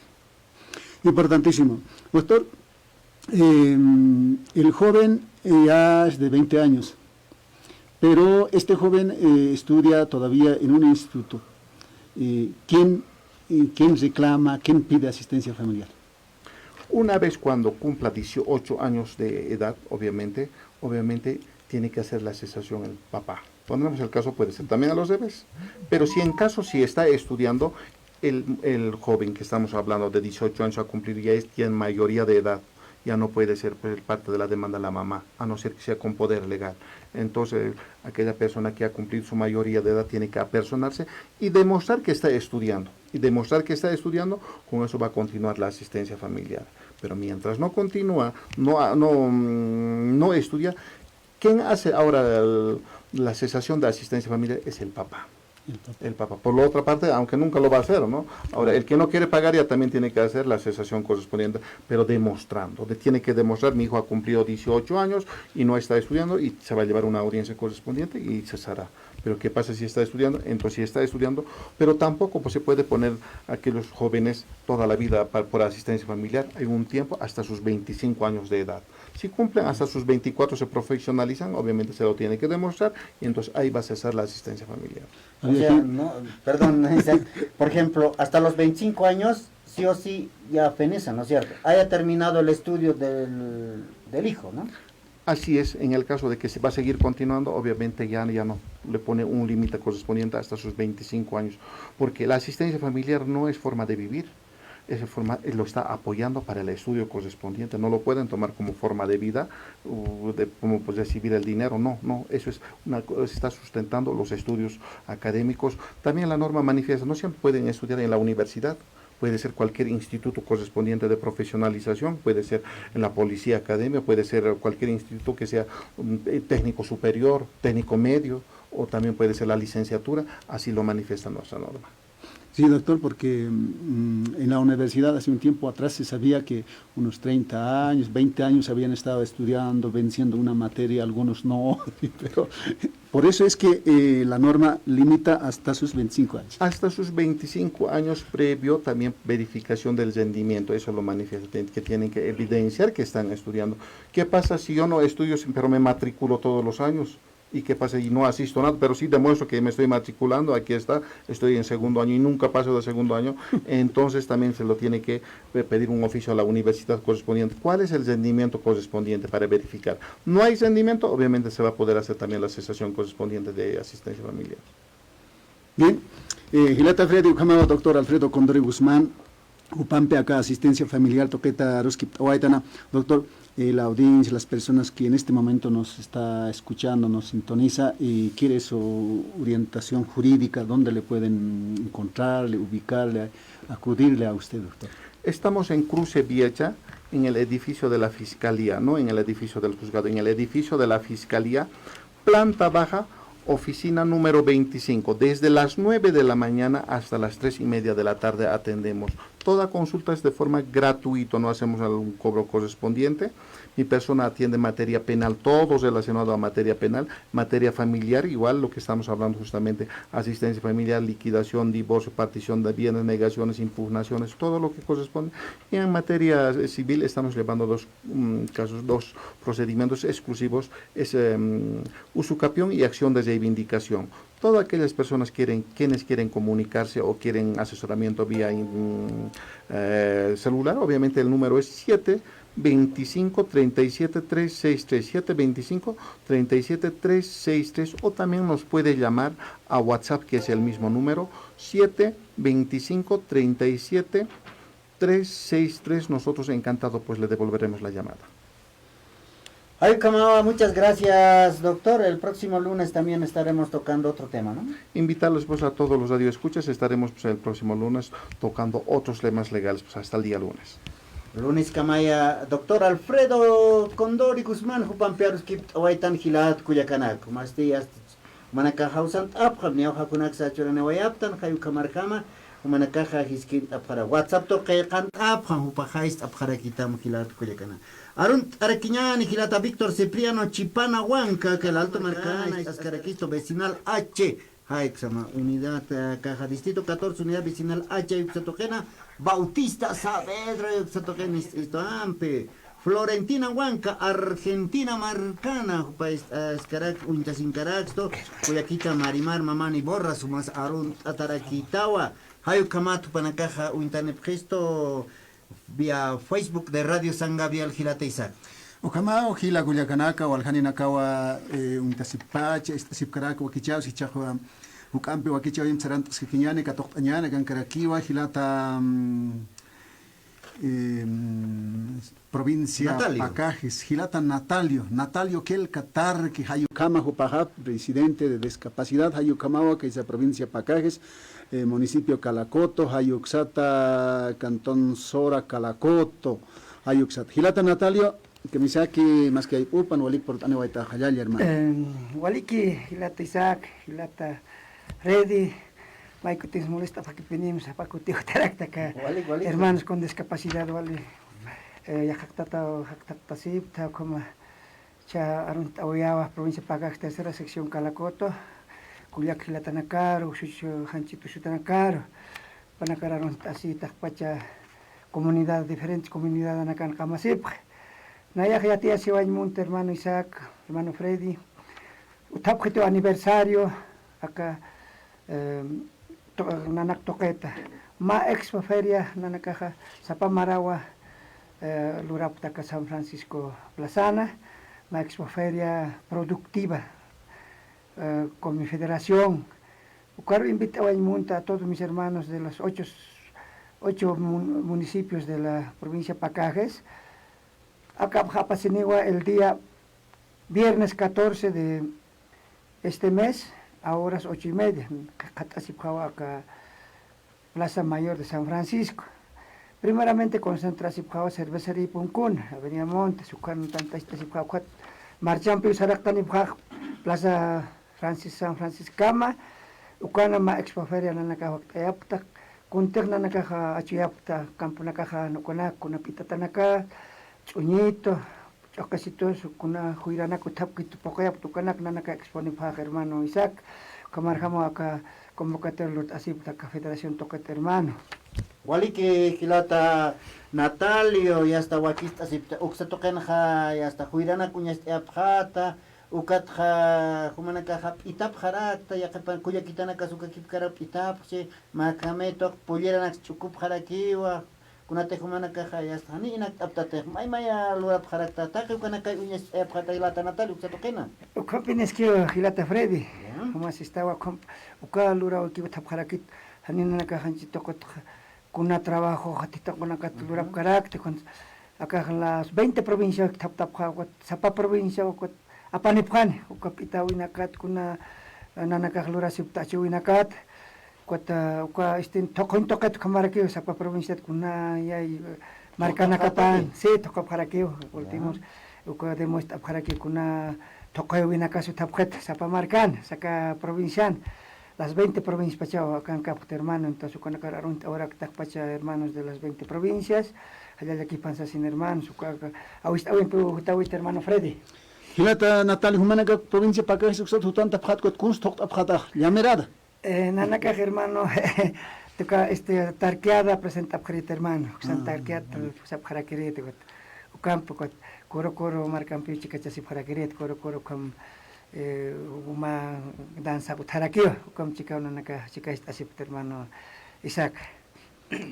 Importantísimo. Doctor, el joven ya es de 20 años, pero este joven estudia todavía en un instituto. ¿Quién reclama, quién pide asistencia familiar? Una vez cuando cumpla 18 años de edad, obviamente tiene que hacer la cesación el papá. Pondremos el caso, puede ser también a los bebés, pero si está estudiando, el joven que estamos hablando de 18 años a cumplir ya es en mayoría de edad, ya no puede ser parte de la demanda la mamá, a no ser que sea con poder legal. Entonces, aquella persona que ha cumplido su mayoría de edad tiene que apersonarse y demostrar que está estudiando. Y demostrar que está estudiando, con eso va a continuar la asistencia familiar. Pero mientras no continúa, no estudia, ¿quién hace ahora la cesación de asistencia familiar? Es el papá. El papá. Por la otra parte, aunque nunca lo va a hacer, ¿no? Ahora, el que no quiere pagar ya también tiene que hacer la cesación correspondiente, pero demostrando. Tiene que demostrar, mi hijo ha cumplido 18 años y no está estudiando, y se va a llevar una audiencia correspondiente y cesará. Pero ¿qué pasa si está estudiando? Entonces, si está estudiando, pero tampoco pues, se puede poner a aquellos jóvenes toda la vida por asistencia familiar. Hay un tiempo hasta sus 25 años de edad. Si cumplen hasta sus 24, se profesionalizan, obviamente se lo tiene que demostrar, y entonces ahí va a cesar la asistencia familiar. O sea, no, perdón, por ejemplo, hasta los 25 años, sí o sí, ya feneza, ¿no es cierto? Haya terminado el estudio del hijo, ¿no? Así es, en el caso de que se va a seguir continuando, obviamente ya no le pone un límite correspondiente hasta sus 25 años, porque la asistencia familiar no es forma de vivir, lo está apoyando para el estudio correspondiente, no lo pueden tomar como forma de vida, como pues, recibir el dinero, no, eso es está sustentando los estudios académicos. También la norma manifiesta, no siempre pueden estudiar en la universidad, puede ser cualquier instituto correspondiente de profesionalización, puede ser en la policía academia, puede ser cualquier instituto que sea técnico superior, técnico medio, o también puede ser la licenciatura, así lo manifiesta nuestra norma. Sí, doctor, porque en la universidad hace un tiempo atrás se sabía que unos 30 años, 20 años habían estado estudiando, venciendo una materia, algunos no, pero por eso es que la norma limita hasta sus 25 años. Hasta sus 25 años previo también verificación del rendimiento, eso lo manifiesta, que tienen que evidenciar que están estudiando. ¿Qué pasa si yo no estudio, pero me matriculo todos los años? ¿Y qué pasa? Y no asisto nada, pero sí demuestro que me estoy matriculando, aquí está, estoy en segundo año y nunca paso de segundo año, entonces también se lo tiene que pedir un oficio a la universidad correspondiente. ¿Cuál es el rendimiento correspondiente para verificar? No hay rendimiento, obviamente se va a poder hacer también la cesación correspondiente de asistencia familiar. Bien, Gilata Freddy Ucamaba, doctor Alfredo Condori Guzmán, Upampe acá, asistencia familiar, Toqueta Ruskip Oaitana, doctor. La audiencia, las personas que en este momento nos está escuchando, nos sintoniza y quiere su orientación jurídica, ¿dónde le pueden encontrarle, ubicarle, acudirle a usted, doctor? Estamos en Cruce Viecha, en el edificio de la Fiscalía, no en el edificio del juzgado, en el edificio de la Fiscalía, planta baja, oficina número 25. Desde las 9 de la mañana hasta las 3:30 de la tarde atendemos. Toda consulta es de forma gratuita, no hacemos algún cobro correspondiente. Mi persona atiende materia penal, todo relacionado a materia penal, materia familiar, igual lo que estamos hablando justamente, asistencia familiar, liquidación, divorcio, partición de bienes, negaciones, impugnaciones, todo lo que corresponde. Y en materia civil estamos llevando dos casos, dos procedimientos exclusivos, es usucapión y acción de reivindicación. Todas aquellas personas quienes quieren comunicarse o quieren asesoramiento vía celular, obviamente el número es 725-37-363, 725-37-363, o también nos puede llamar a WhatsApp, que es el mismo número, 725-37-363. Nosotros encantados pues le devolveremos la llamada. Ay, Kamawa, muchas gracias, doctor. El próximo lunes también estaremos tocando otro tema, ¿no? Invitarlos pues a todos los radioescuchas, estaremos pues el próximo lunes tocando otros temas legales pues hasta el día lunes. Lunes Kamaya, doctor Alfredo Condori Guzmán, Jupampearos Kipt Awaitan Hilat Kuyakanak, Mastías Manaka Hausant Up, Hamneo Hakunak Sachuranewayaptan, Hayu Kamarkama, Manakaja Hiskint para WhatsApp to Kayakant Up, Hampahist Abharakitam Hilat Kuyakana. Arun Araquiñani, Hilata Víctor Cipriano Chipana Huanca, que el Alto Marcana, Ascaraquisto Vecinal H, Haixama, Unidad Caja Distrito 14, Unidad Vecinal H, Ixatogena, Bautista Saavedra, Ixatogena, Ampe, Florentina Huanca, Argentina Marcana, Escarac, Unitasincaracto, Cuyaquita Marimar, Mamani Borra, Sumas Arun Ataraquitawa, Hayu Kamatu Panacaja, Untanepgesto, vía Facebook de Radio San Gabriel Gilata Isaac. Ojalá o Gila Guyacanaka o Aljani Nakawa un tasipache, tasipkaraka o Kichao, si chajo Ucampe o Kichao y Sarantas Kiñane, Catoñane, Gancaraquiwa, Gilata provincia Pacajes, Gilata Natalio Kel Qatar, que Hayukama Jupajap, presidente de discapacidad, Hayukamawa, que es la provincia Pacajes, municipio Calacoto, Hayuxata, Cantón Sora, Calacoto, Hayuxat. Gilata Natalio, que me saque más que hay Upan, Walik por Tanewaita, Hayal, hermano. Waliki, Gilata Isaac, Gilata Reddy, Maiko te molesta para que venimos a Pacuteo Taractaca, hermanos con discapacidad, vale. Ya jactata sipta, como cha Arunt Aoyaba, provincia Pacajes, tercera sección Calacoto. Kuliak Hilatanakaro, Hanchito Sutanakaro, Panacararon así, Takpacha, comunidad, diferentes comunidades Anakan Kamasip. Naya Yatia Siwañmunte, hermano Isaac, hermano Freddy. Utapjeto aniversario, acá, Nanak Toqueta. Ma Expo Feria, Nanakaja, Zapamarawa, Luraptaca San Francisco Plazana, Ma Expo Feria Productiva. Con mi federación. Ucaro invitaba a todos mis hermanos de los ocho municipios de la provincia Pacajes. Acá Japasiniwa el día viernes 14 de este mes a horas 8:30. Acá Plaza Mayor de San Francisco. Primeramente concentración cervecería Puncún, Avenida Montes, Ucano tanta Marchampi Saractani Plaza San Franciscama, Ucana ma Expo Feria Nanaka Ayapta, kuntek na nakaja achuyapta campo nakaja nukuna kuna pitata naka chuñito chocasitos kuna huirana kutapkit pokoyap tukanak na naka expone pa hermano Isaac kamarjamo acá convocatorio así la Federación Toquete hermano. Wali que kilata Natalio ya está wakista sipta uksa tokenja ya está huirana kuñas apjata ukatja humanaka hap itap harakta ya kapan kuya kitana kasuka kipkarap itap che makametok pullera chukup harakiwa kunate humanaka ya está ni inak aptate may maya lurap harakta ta kanaka uñas apjata ilata Natalio uksa tokena Ukapines que hilata Freddy como si estaba con uka lura ki tap harakit hanina naka hanchi tokot kuna trabajo hatita kuna katulurap karakte con acá las 20 provincias tap sapa provincia apanipkan ukapitawinakat kuna nanakaklura siptachiwinakat kuata uka istin toket kamarakio sapa provincia kuna yay markanakapan sí tokap harakio últimos uka demuestra harakio kuna tokoywinakasu tapjet sapa markan saka provincial las 20 provincias pachao acá en Caput hermano entonces con ahora que pacha hermanos de las 20 provincias allá de aquí panza sin hermanos awist hermano Freddy Hilata Natalio Humanaga provincia Paca Suxot Hutanta Phatcot Kunstocht Abhata Yamerada. Nanaka hermano toca tarqueada presenta hermano Santa tarqueada sapjaraqueret campo coro marcampi chica chasipjaraqueret coro com uma danza butarakio com chica nanaka chica asip hermano Isaac.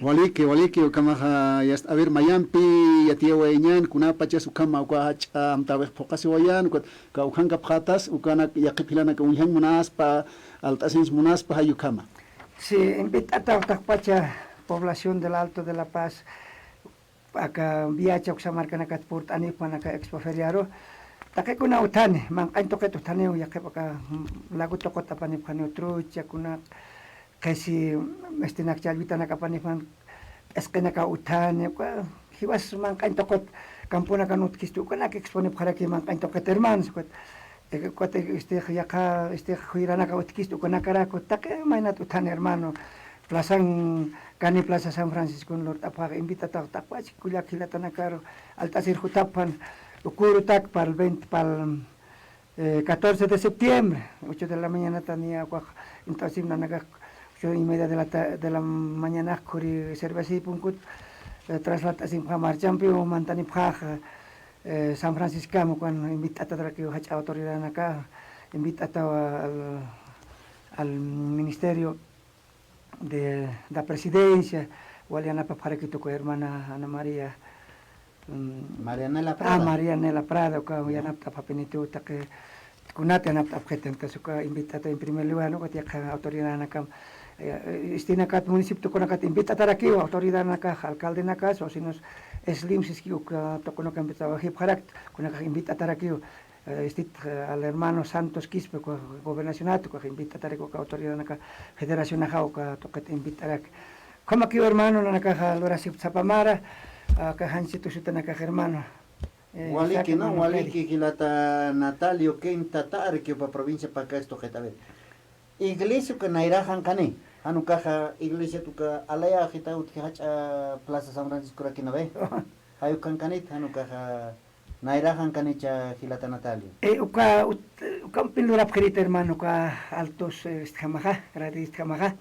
Waliki kamaha yast a ver mayampi yatia wayan kuna pachas ukama uka hacha amtabe pokasi wayan ka ukanga phatas ukana yakipilana ka unhang munaspa altasins munaspa hayukama. Sí, invita a pacha población del Alto de la Paz acá viacha uxamarcana katpurt ani panaka expo feriaro take kuna utane mangkain toket utane yakapa lagu tokot apani panio trucha kuna kasi mestinak chalvita nakapanifan eskenaka utane hiwas mangkain tokot kampuna kanut kistu kana ke expone para que mangkain toket hermanos kot yaka huirana ka utkistu kana kara ko take mainat utane hermano plazan kani plaza San Francisco Lord apaga invita ta tapach kuya kilatana karo altasir hutapan ukuru tak para el 20 para 14 de septiembre 8 de la mañana tenía entonces nanaga 8:30 de la mañana kuri cerveza y punkut traslata sin marchampio mantani paja San Franciscano cuando invita a que hacha autoridad acá invita al ministerio de la presidencia Waliana para que tu hermana Ana María Marianela Prada Marianela Prada que ya napta papenitu que kunate napta objetente su que invita en primer lugar no que ya autoridad acá istina kat municipio con acá invita a aquí autoridad acá alcalde acá o si nos slim si que toco no que empezaba hip harak con acá invita a aquí al hermano Santos Quispe gobernacional que invita a la autoridad acá federación acá que toca te invitar como aquí hermano acá lora sapamara acá hansitu sutan acá hermano waliki kilata Natalio Quinta Tarque pa provincia pa acá esto que ver iglesia que nairajan kane anu caja iglesia tuka alaya kita utkihacha plaza San Francisco aquí no ve hayu kankanit anu caja nairajan kanicha hilata Natalio uka pinlurap kerita hermano ka altos istjamaja gradi istjamaja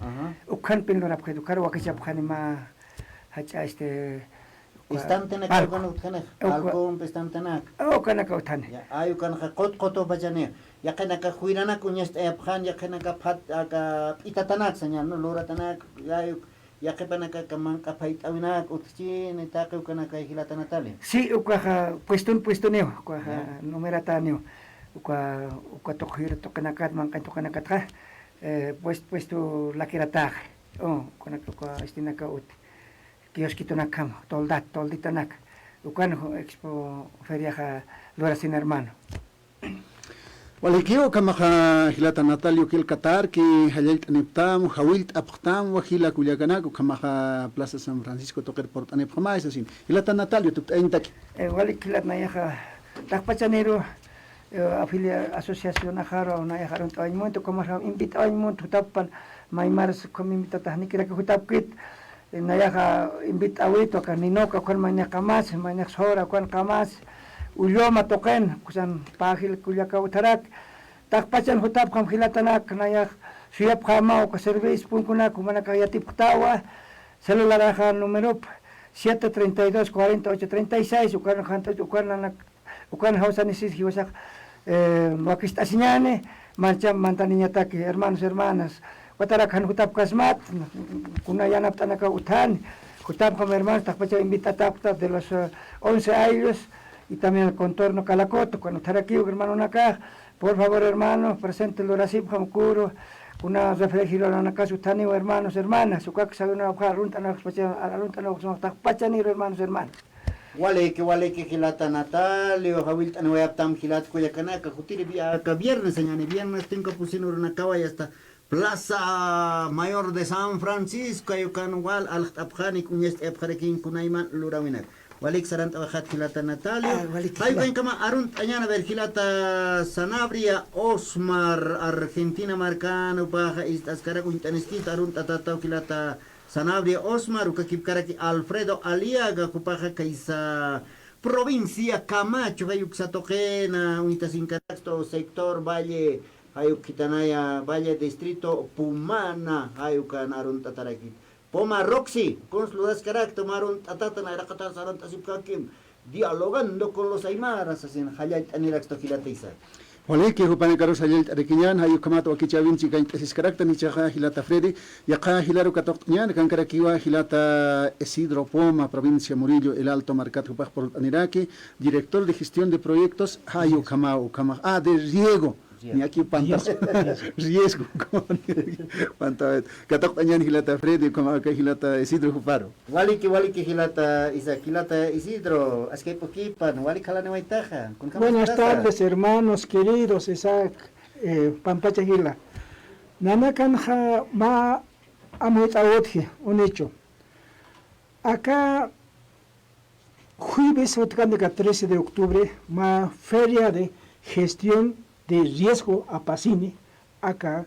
ukan pinlurap kedu karo wakachap kanima hacha istantena kalgon utkhane algon istantena kana ka utane ayu kan qot bajane yakena ka huirana kunyas ephan yakena ka phat ka itatanak sanya no loratanak ayu yakepana ka kaman ka pait awinak utchi neta ka kana ka hilata Natalio sí uka puesto neo uka numerata neo uka tokhir tokanakat man kan tokanakat puesto la kirata kana ka istinaka ut kioskito nakam toldita nak ukan expo feria lora sin hermano Walikio kamaha hilata Natalio kil Qatar ki halayt aniptam hawilt apqtam wa hila kulyakanak kamaha Plaza San Francisco toker port anipqama isasin hilata Natalio tuptain tak walik hilat na yaha takpachanero afilia asociación ajaro una ajaro un monto como invita a un monto tapan maimars como invita tahni kira que jutapkit nayaha invita awito kan ninoka kan maña kamas maña sora kan kamas ulioma token kusan pahil kuliaka utarak takpacan hutap kam hilatanak nayah siap kama o service pun kuna kumana kaya tiptawa celular aja número 732 48 36 ukan hanto ukan hausa nisis hiwasak wakistasiñane mancha mantaniña taki hermanos hermanas watarakan hutap kasmat kuna yanap tanaka utan hutap kam hermanos takpacha invita tapta de los 11 años y también el contorno Calacoto cuando taraki hermano naka por favor hermanos presente el orasip hamkuro una reflexión en la casa utani hermanos hermanas su casa sabe una runta no takpachani hermanos hermanas wale que hilata Natalio hawilta no yaptam hilat kuyakanaka jutiri ka viernes señane viernes tengo pusino una kawaya hasta Plaza Mayor de San Francisco ayukan wal al abkhani kunyest abkharikin kunaiman lurawinak walik sarant abkhat hilata Natalio hay ven kama arun añana ver hilata Sanabria Osmar Argentina marcano baja estas cara kuntaneskit arun tatata hilata Sanabria Osmar ukakipkaraki Alfredo Aliaga kupaja kaisa provincia Camacho hayuk satokena unitas incato sector Valle hayuk kitanaya Valle distrito Pumana hayukan arun tataraki Poma Roxy consludas carácter marun tatatana rakata saran tasipkakim dialogando con los aymaras asin hayat anirak stokilataisa Wale que hupane karo sayel arekinyan hayu kamato akichavin chika intesis karakta ni chaja hilata Freddy yaqa hilaro katoknyan kan karakiwa hilata Isidro Poma provincia Murillo el Alto Marcat hupaj por Aniraki director de gestión de proyectos hayu kamau de riego ni aquí pantas riesgo pantas katoknyan hilata Freddy kama ka hilata Isidro Huparo wali que hilata Isidro aske pokipan wali kala no taja Buenas tardes hermanos queridos Isaac Pampacha Gila Nanakan ha ma amuit awotje un hecho acá jueves 13 de octubre ma feria de gestión de riesgo a Pacini acá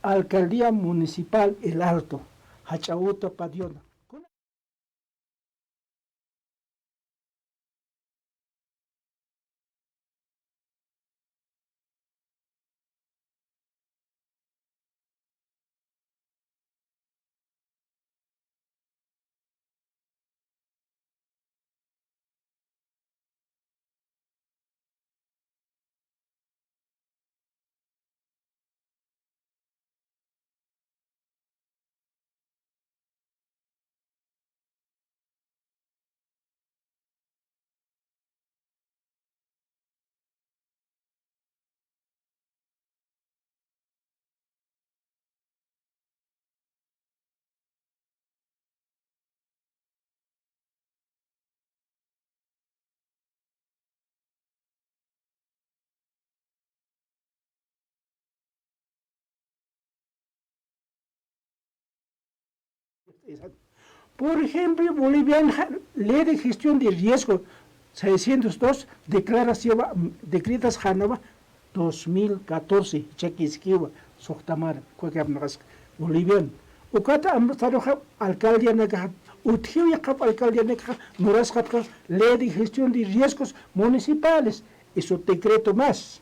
alcaldía municipal El Alto Hachauto Padiona Por ejemplo, Boliviana Ley de Gestión de Riesgo 602, Decretas Hanova 2014, Chequisquiwa, Sohtamar, Cuacabnas, Boliviano. Ucata Amstaroja, Alcaldía Nega, Utiya Cap, Alcaldía Nega, Murascapca, Ley de Gestión de Riesgos Municipales, y su decreto más.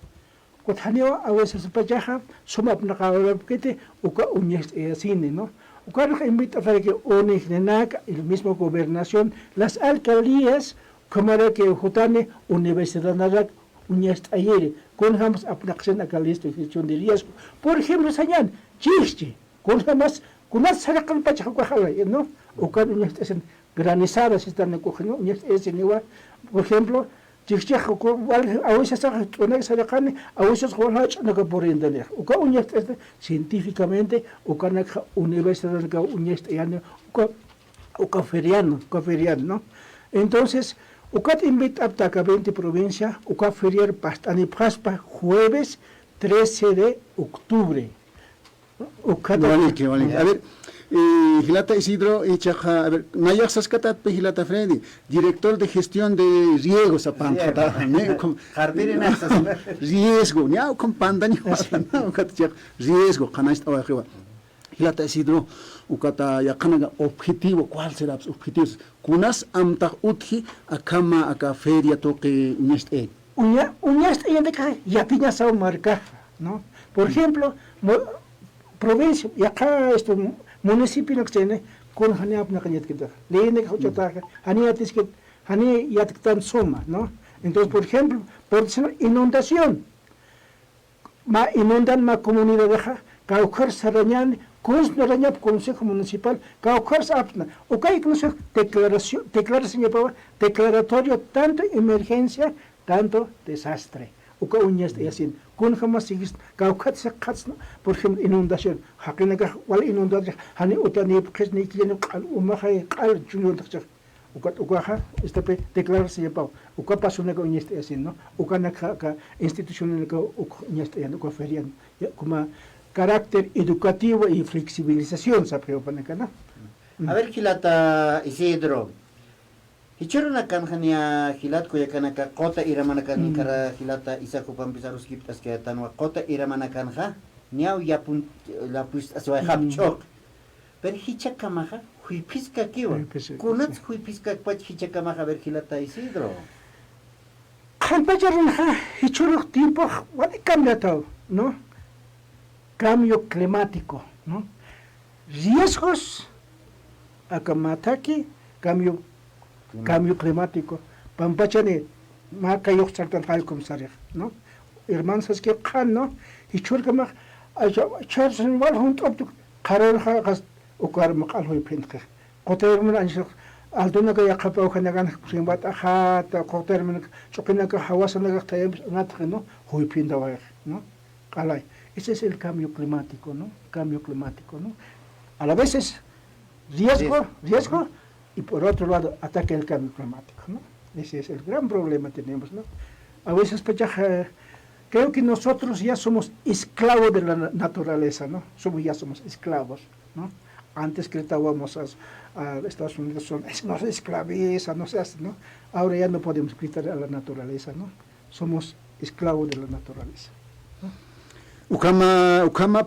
Cuathaneo, a veces Payaja, Sumap Nakarakete, Uca Uñez Cine, ¿no? Ucaraja invita para que Onignenac, el mismo gobernación, las alcaldías, como era que Jutane, Universidad Narak, Uñez Ayere, con jamás aplicación a la lista de gestión de riesgo. Por ejemplo, Sayan, Chichi, con jamás, con más Saracal Pachacuajala, ¿no? Ucar Uñez es granizadas, están cogiendo, Uñez es en igual, por ejemplo, Chichi, a veces Saracan, a veces Jorge, no que por entender. Ucar Uñez científicamente, Ucar Universidad de Uñez Ayane, Ucar feriano, ¿no? Entonces, Ucat invita a 20 provincias, Ucat feriar Pastani Paspa, jueves 13 de octubre. Vale. A ver, Hilata Isidro y Chaja, a ver, Nayak Saskatat Hilata Freddy, director de gestión de riegos a pan, riesgo, ya con pandan riesgo, canasta o arriba. Hilata Isidro, Ukata Yakanaga, objetivo, ¿cuál será los objetivos? Kunas amta utji akama aka feria toque uneste. Uneste ya tiene su marca, ¿no? Por ejemplo, provincia, y acá esto municipio no tiene con haniap na kanyat kita. Leine ka chota haniatis que hani yatktan soma, ¿no? Entonces, por ejemplo, por inundación. Ma inundan ma comunidad deja, caukar sarañan, cons no rañap consejo municipal, caukar apna. Okay, no sé declaración declaratorio tanto emergencia, tanto desastre. Uka uñas de yasin. Kun jamás sigues caucat se catsna, por ejemplo, inundación. Hakinaga wal inundación, hani utani porque ni quieren al umahay al junior de uka esta declararse ya pau. Uka paso na uñas de yasin, ¿no? Uka na ka institución na uñas de yasin, uka ferian. Como carácter educativo y flexibilización, ¿sabe? A ver, Gilata Isidro. Hichuruna kanjania hilat kuyakanaka kota iramanakan kara hilata isaku pampisarus kiptas ke tanwa kota iramanakanha niau yapun la pues aswa hapchok per hichakamaha huipiska kiwa kunat huipiska kwach hichakamaha ver hilata Isidro Kanpacharunha hichuruk tiempo wali cambiado, ¿no? Cambio climático, ¿no? Riesgos akamataki cambio climático. Pampachane, marca yo saltan al comisario, ¿no? Hermanos, es que can, ¿no? Y churgama, charsen wal junto a tu carol hagas o carmac al hoy pinta. Cotermen anjo, alduna que ya capa o canagan, sin bat a hata, cotermen, chocina que hawasan la gata, ¿no? Hoy pinta, ¿no? Alay. Ese es el cambio climático, ¿no? Cambio climático, ¿no? A la vez es riesgo. Y por otro lado, ataque el cambio climático, ¿no? Ese es el gran problema que tenemos, ¿no? A veces, creo que nosotros ya somos esclavos de la naturaleza, ¿no? Ya somos esclavos, ¿no? Antes que estábamos a Estados Unidos, nos esclaviza, no sé, ¿no? Ahora ya no podemos gritar a la naturaleza, ¿no? Somos esclavos de la naturaleza. Ukama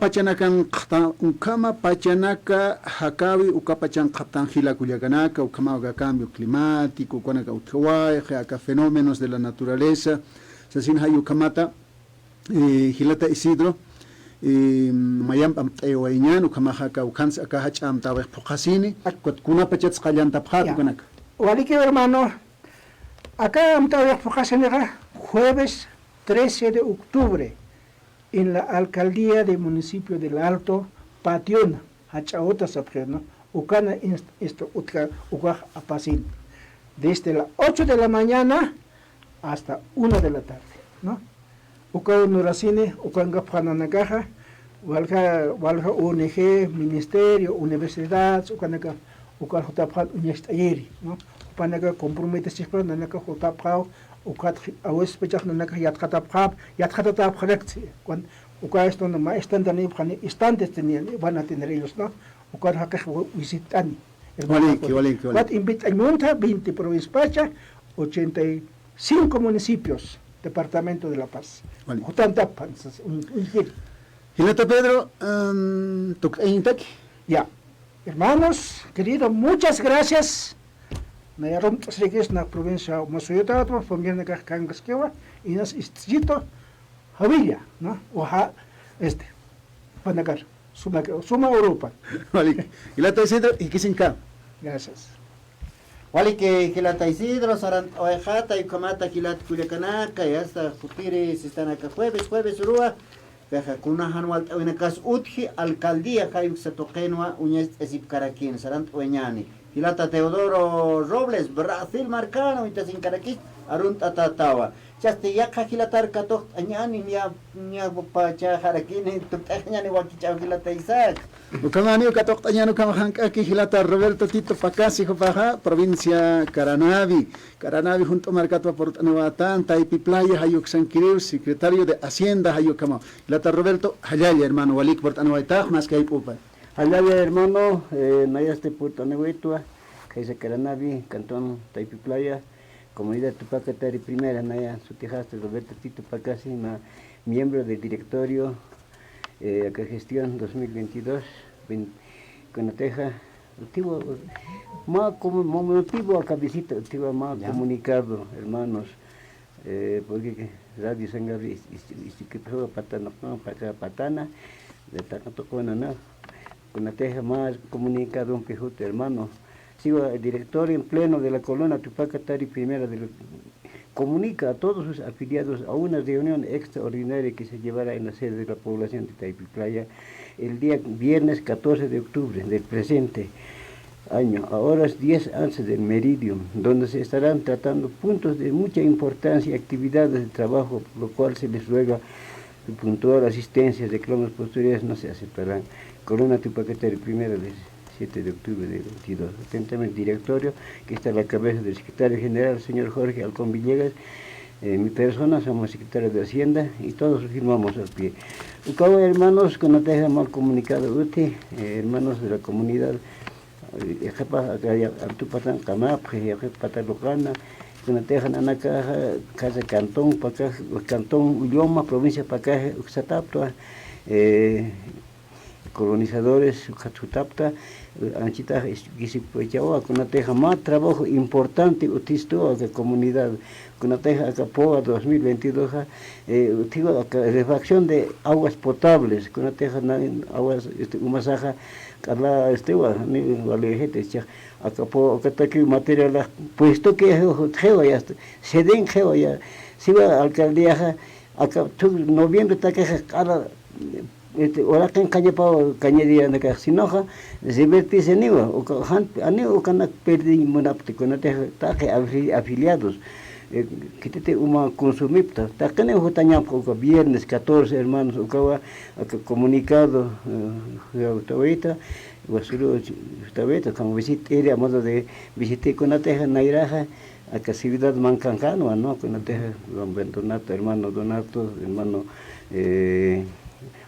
pachanaka hakawi ukapachan qatan hila kuyakanaka ukama cambio climático konaka utawai aka fenómenos de la naturaleza sasin hay ukamata hilata Isidro mayam amtaywañan ukama haka ukans aka hacham tawe pokasini kuna pachats qallan taphat konaka Waliki hermano acá amtawe pokasini jueves 13 de octubre en la alcaldía del municipio del Alto Pationa, Hachaota Sapjeno, Ucana esto Ucaj Apacín, desde las 8 de la mañana hasta 1 de la tarde, ¿no? Uca Nuracine, Ucanga Pananagaja, Walga ONG, Ministerio, Universidad, Ucanaga, Uca Jotapan Unestayeri, ¿no? Panaga compromete siempre Nanaka Jotapao, ukat awes pechak nanaka yatkatap correcti cuando uka esto no más están teniendo instantes tenían van a tener ellos no ukat hakah visitan Vale. Wat invita monta 20 provincias pacha 85 municipios departamento de La Paz. Tanta panzas Hilata Pedro ya hermanos queridos muchas gracias. Na rom tsrikis na provincia Mosoyota, familia na Kangaskewa, y nas distrito Javilla, ¿no? Oja, Panagar, Suma Europa. Vale. Hilata Isidro y Kisinka. Gracias. Wali que Hilata Isidro, Sarant Oejata y Kamata Hilat Culiacanaka, y hasta Futiri, si están acá jueves, Urua, Veja Kunahan Walt Oinakas Utji, Alcaldía Hayuk Satokenua, Uñez Esip Caraquín, Sarant Oeñani. Hilata Teodoro Robles, Brasil Marcano, Itasin Caraquis, Arunt Atatawa. Chaste Yaka Hilatar Katok, Añani, Nia Pacha Jaraquini, Tukañani Wakicha Hilata Isaac. Ukamani Katok Añano Kamahankaki, Hilata Roberto Tito Pacasi, Jopaja, provincia Caranavi junto a Marcatua Portanuatan, Taipi Playa, Hayuk San Quiril, secretario de Hacienda, Hayukama. Hilata Roberto, Hayaya, hermano, Walik Portanuaita, más que hay pupa. Allá hermano, Nayaste Puerto Nehuetua, Kaisa Caranavi, Cantón Taipiplaya, Comunidad Tupacatari Primera, Naya Sutijaste, Roberto Tito Pacasi, miembro del directorio, acá gestión 2022, con la teja, más como motivo acá visita, más comunicado, hermanos, porque Radio Sangabi, Istiquipro, Patana, Patana, de Tacatocona, ¿no? Con la teja más comunicado, un Quijote, hermano. Sigo el directorio en pleno de la colonia Tupacatari Primera, comunica a todos sus afiliados a una reunión extraordinaria que se llevará en la sede de la población de Taipiplaya el día viernes 14 de octubre del presente año, a horas 10 antes del meridium, donde se estarán tratando puntos de mucha importancia y actividades de trabajo, por lo cual se les ruega su puntual asistencia. Reclamos posteriores no se aceptarán. Colonia Tupacatari Primera del 7 de octubre del 22. Atentamente directorio, que está a la cabeza del secretario general, señor Jorge Alcón Villegas, mi persona, somos secretarios de Hacienda y todos firmamos al pie. Ucao, hermanos, con la teja mal comunicado, hermanos de la comunidad, Artupatan Camap, Patalocana, con la teja Nanacaja, Casa Cantón, Cantón Ulloma, provincia Pacaje, Uxataptua, colonizadores, Uxatutapta, Anchita Gisipuechawa, con la teja más trabajo importante, utisto a la comunidad, con la teja Acapoa 2022, refacción de aguas potables, con la teja aguas, umasaja, Carla Esteban, Valejete, Acapoa, Acataqui material, puesto que ya se den ya, si va alcaldía, acá noviembre está que cada ahora que en calle Pau cañería de que sinoja se vertice niwa o kana perdi monapte con que afiliados que te una consumipta ta kana hutaña poco viernes 14 hermanos o comunicado ahorita wasuru ahorita como visité a modo de visité con la teja nairaja a que ciudad mancancano no con la teja don Donato hermano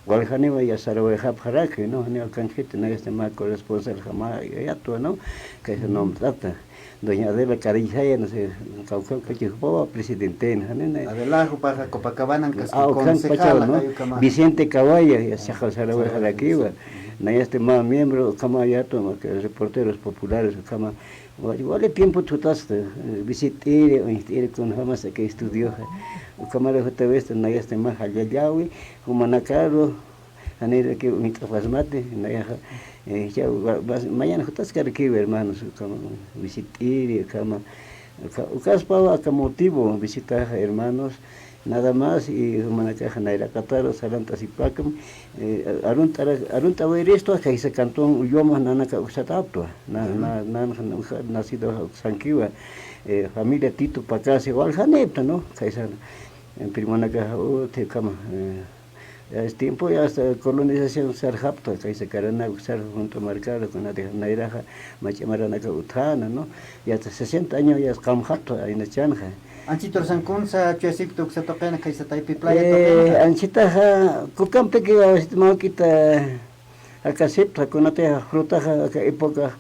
Gualjaniwa y Sarajevo Jarake, ¿no? Ni alcanjete, no este más corresponsal jamás, ya tú, ¿no? Que se nombre trata. Doña Adela Carizaya, no sé, Caucán Pachijupa, presidente, ¿no? Adela, para Copacabana, que ¿no? Vicente Caballa, y Sarajevo Jarake, no este más miembro, Cama ya tú, que reporteros populares, Cama. Vale tiempo tú estás, visité, con jamás que estudió. Cámara de vez no hay este más allá yawi, humanacaro, anera que un trasmate, ya mañana estás que aquí hermanos, como visitar, como caspa acá motivo visitar hermanos, nada más y humanacaja naira cataro salantas y pacam, arunta ver esto acá y se cantó un idioma nanaka usataptua, nacido sanquiwa, familia Tito Pacasi, igual janepta, ¿no? En Primanaca, te cama. Es tiempo ya hasta colonización Sarjapta, que se carana usar junto a Marcado con la de Nairaja, Machamaranaca Utana, ¿no? Y hasta 60 años ya es Camjapta, en la Chanja. Anchito Sankunza, Chuesipto, que se toca que se taipi playa. Anchita, Cucampe que a este maquita a casepta con la teja fruta, época.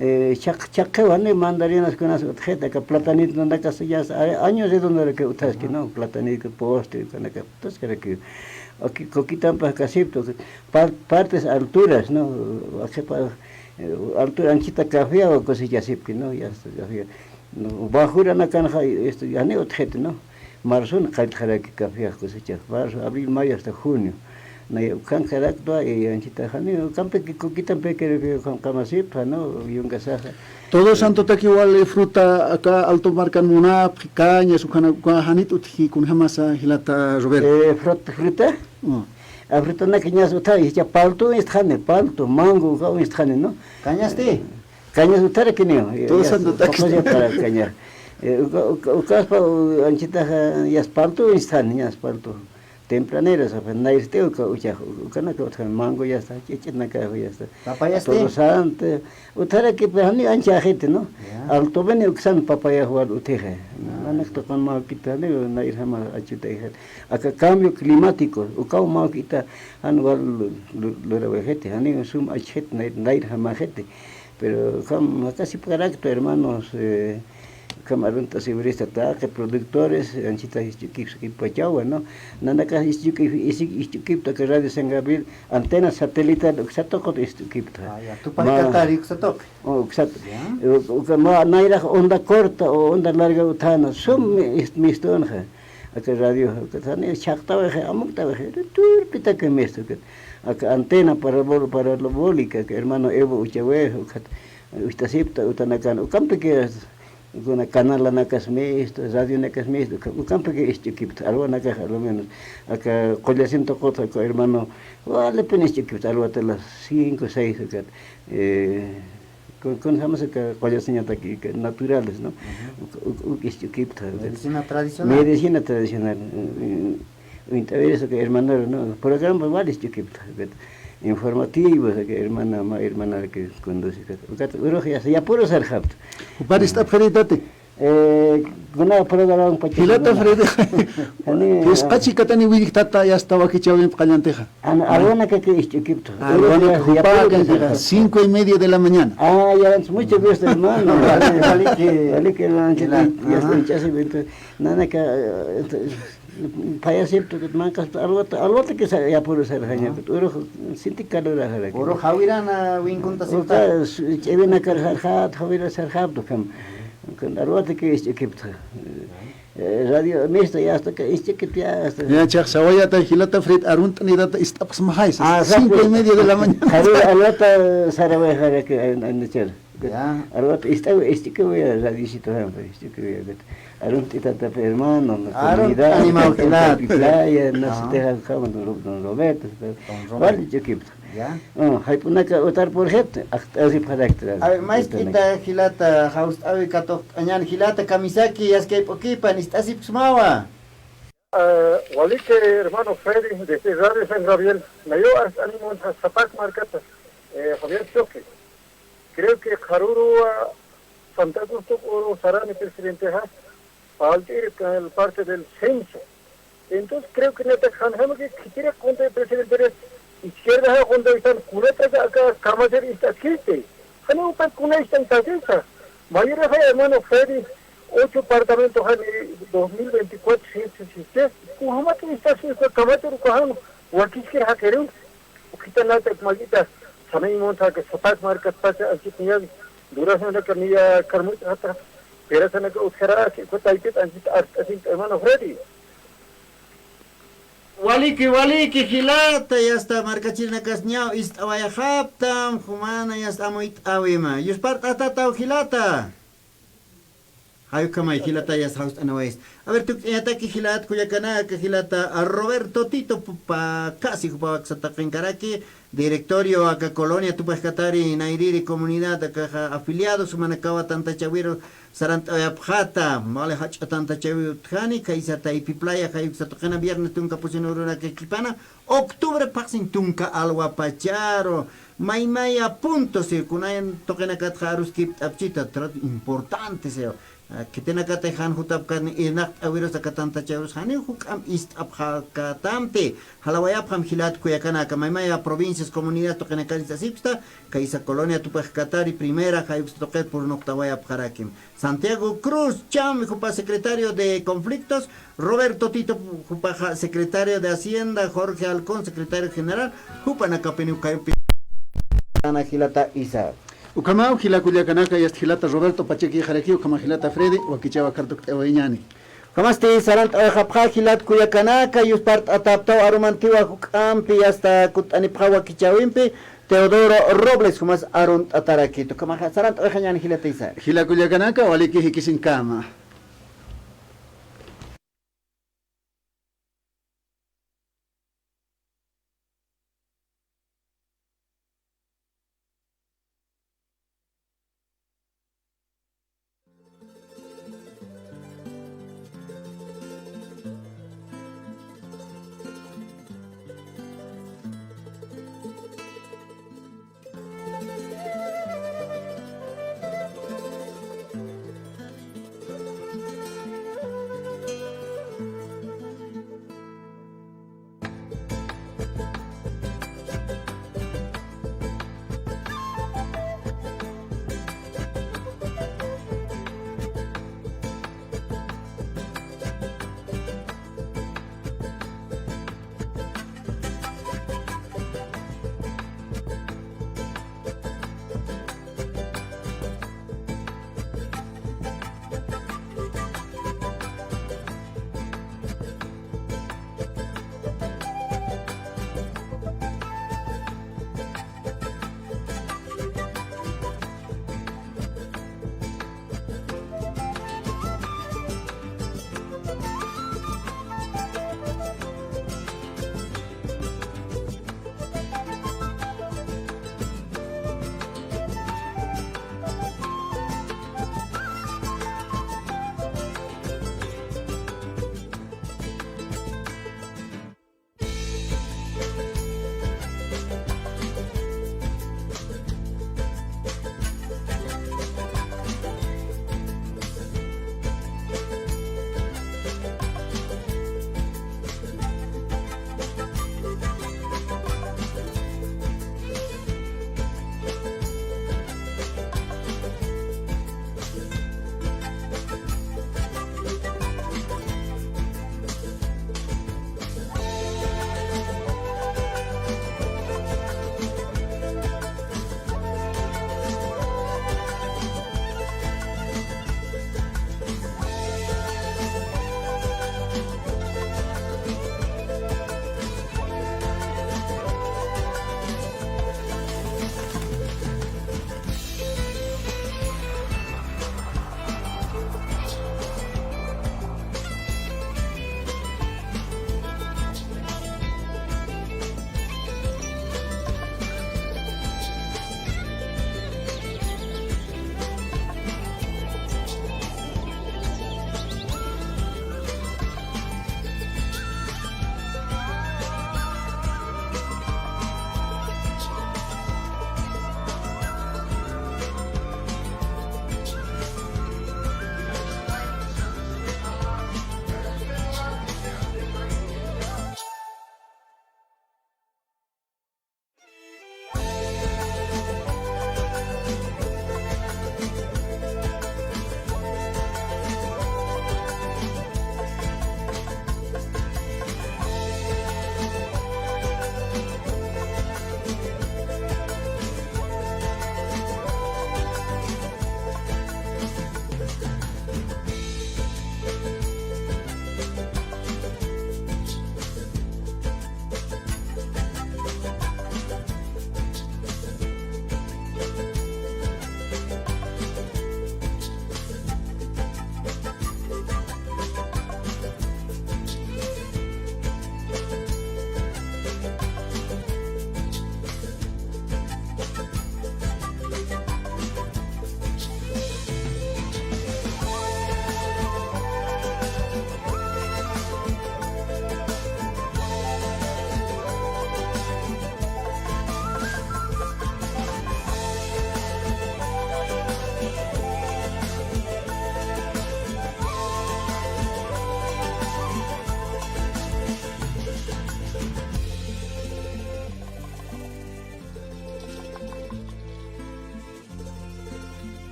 Chacawane mandarinas con las objetos que platanito donde casillas años de donde que utas que no platanito poste con la que utas que aquí coquitan para casipto partes alturas no altura anchita café o cosillas así que no ya está ya no bajura na canja esto ya no objeto no marzo no cae que café cosechas marzo abril mayo hasta junio na kan carácter y anchita jani campe que coquitan que camasip no y un gasaja todo santo ta igual fruta acá alto marcan muna caña su cana janito ti kun hamasa hilata Roberto fruta a fruta na cañas uta y ya palto estjane palto mango ga estjane no cañas ti cañas uta que no todo santo ta para cañar caspa anchita ya palto estjane ya palto tempraneras, no hay este mango ya está, ya está. Papaya está. Todo santo, utara que pues ni ancha gente, ¿no? Alto ven el xan papaya jugar uteje. Anakta con mauquita, no ir jamás a chuta. Acá cambio climático, o cau mauquita, anual lo vejete, anigo sum achet, no ir jamás jete. Pero acá sí carácter, hermanos, camaruntas y que productores, anchita Pachagua, ¿no? Nanacas Istuquipta, que Radio San Gabriel, antena satelital, Xatoco de Istuquipta. Tu Pacatari, Xatoc. Oh, exacto. Naira onda corta o onda larga utana, son mis tonja. Acá radio, que chactaba, amoctaba, turpita que me esto. Acá antena parabólica, que hermano Evo Uchahue, Ustasipta, Utanacan, Ucampe que una canal la nacas mesto, radio nacas mesto, Ucampe que Istuquipta, algo nacas, al menos. Acá Collacento Cota, hermano, vale pena Istuquipta, algo hasta las 5, 6, con jamás que señata aquí naturales, ¿no? Medicina tradicional. Medicina tradicional. Eso que hermana, ¿no? Programa igual es informativos que hermana que conduce. Ya puro ser habt. Parista Fredate. Una programa un poquito. Hilata Fredate. Es cachi katani widictata ya estaba aquí chavin callanteja. Alguna que es chiquito. 5:30 de la mañana. Ah, ya es mucho gusto, hermano. Vale que ya estoy nada que para siempre que mancas algo que ya por ser año oro sinti calor ahora Oro Javirana Winkunta Sita chevena karhat Javira Sarhab kam con algo que es que radio mesta ya hasta que ya Ya chaqsawaya ta hilata Fred arunt ni data istapas mahais 5:30 de la mañana. algo sarawe que en cher Ya. algo que voy a radio sito que voy a Aruntita hermano, comunidad, animal playa, no se deja don Roberto, vale, yo quiero. Ya. Hay una que votar por gente, así para actor. A ver, más quita Gilata, Haust, a ver, Kato, Añan Gilata, Kamisaki, Yaskei Pokipa, Nistasi Psmawa. Walike, hermano Freddy, desde Radio San Gabriel, me dio ánimo a Zapac Marcata, Javier Choque. Creo que Haruru, Santa Cruz, Sarani, presidente Haas, el parte del censo. Entonces creo que no te dejan que quiere contra el presidente de izquierda cuando están cureta acá Camaser está quite. Hano para cuna está en Tazesa. Mayor hermano Freddy 8 apartamentos en 2024 160. Kuhama que está haciendo Camaser kuhano. Wakis que hakerun. Ukita nata magita. Samay monta que Sapak marca pasa así tenía duración de camilla carmuta hasta pero se me ocurrirá que cuesta ahí así hermano Freddy. Waliki Gilata, ya está marcachina casñao, istawaya haptam, humana ya está muy awima. Yus parta tata Gilata. Hayu kamay Gilata ya está host anawais. A ver, tú ya está que Gilata Cuyacana, que Gilata a Roberto Tito pa casi pa Xataquencaraqui, directorio acá colonia Tupascatari, Nairiri comunidad acá afiliados, Sumanacaba tanta chaviro Sarantayapjata, vale hacha tanta chaviro Tjani, Kaisata y Piplaya, Kaisatokana viernes tunca pusinuruna que clipana, octubre paxin tunca alwa pacharo, Maimaya punto se kunayan tokena katjarus kip apchita, importante seo. Que tenga que tejan hutap kan inak awiros akatanta chavros hani hukam ist abhakatamte halawayapam hilat kuyakana kamaymaya provincias comunidades tokenakalis asipsta kaisa colonia tupajkatari primera hayux toket por noktawaya abharakim Santiago Cruz Cham jupa secretario de conflictos Roberto Tito jupa secretario de Hacienda Jorge Alcón secretario general jupa nakapenu kayupi ana hilata isa Ukamau Gila Culiacanaka y Gilata Roberto Pachequi Jaraqui, Ukama Gilata Freddy, Wakichava Kartuk Ewañani. Kamaste Sarant Ojapja Gilat Cuyacanaka, Yuspart Ataptao Arumantiwa Hukampi hasta Kutanipjawa Kichawimpi, Teodoro Robles, Humas Arunt Ataraquito. Kama Sarant Ojañan Gilata Isa. Gila Culiacanaka, Waliki Hikisin Kama.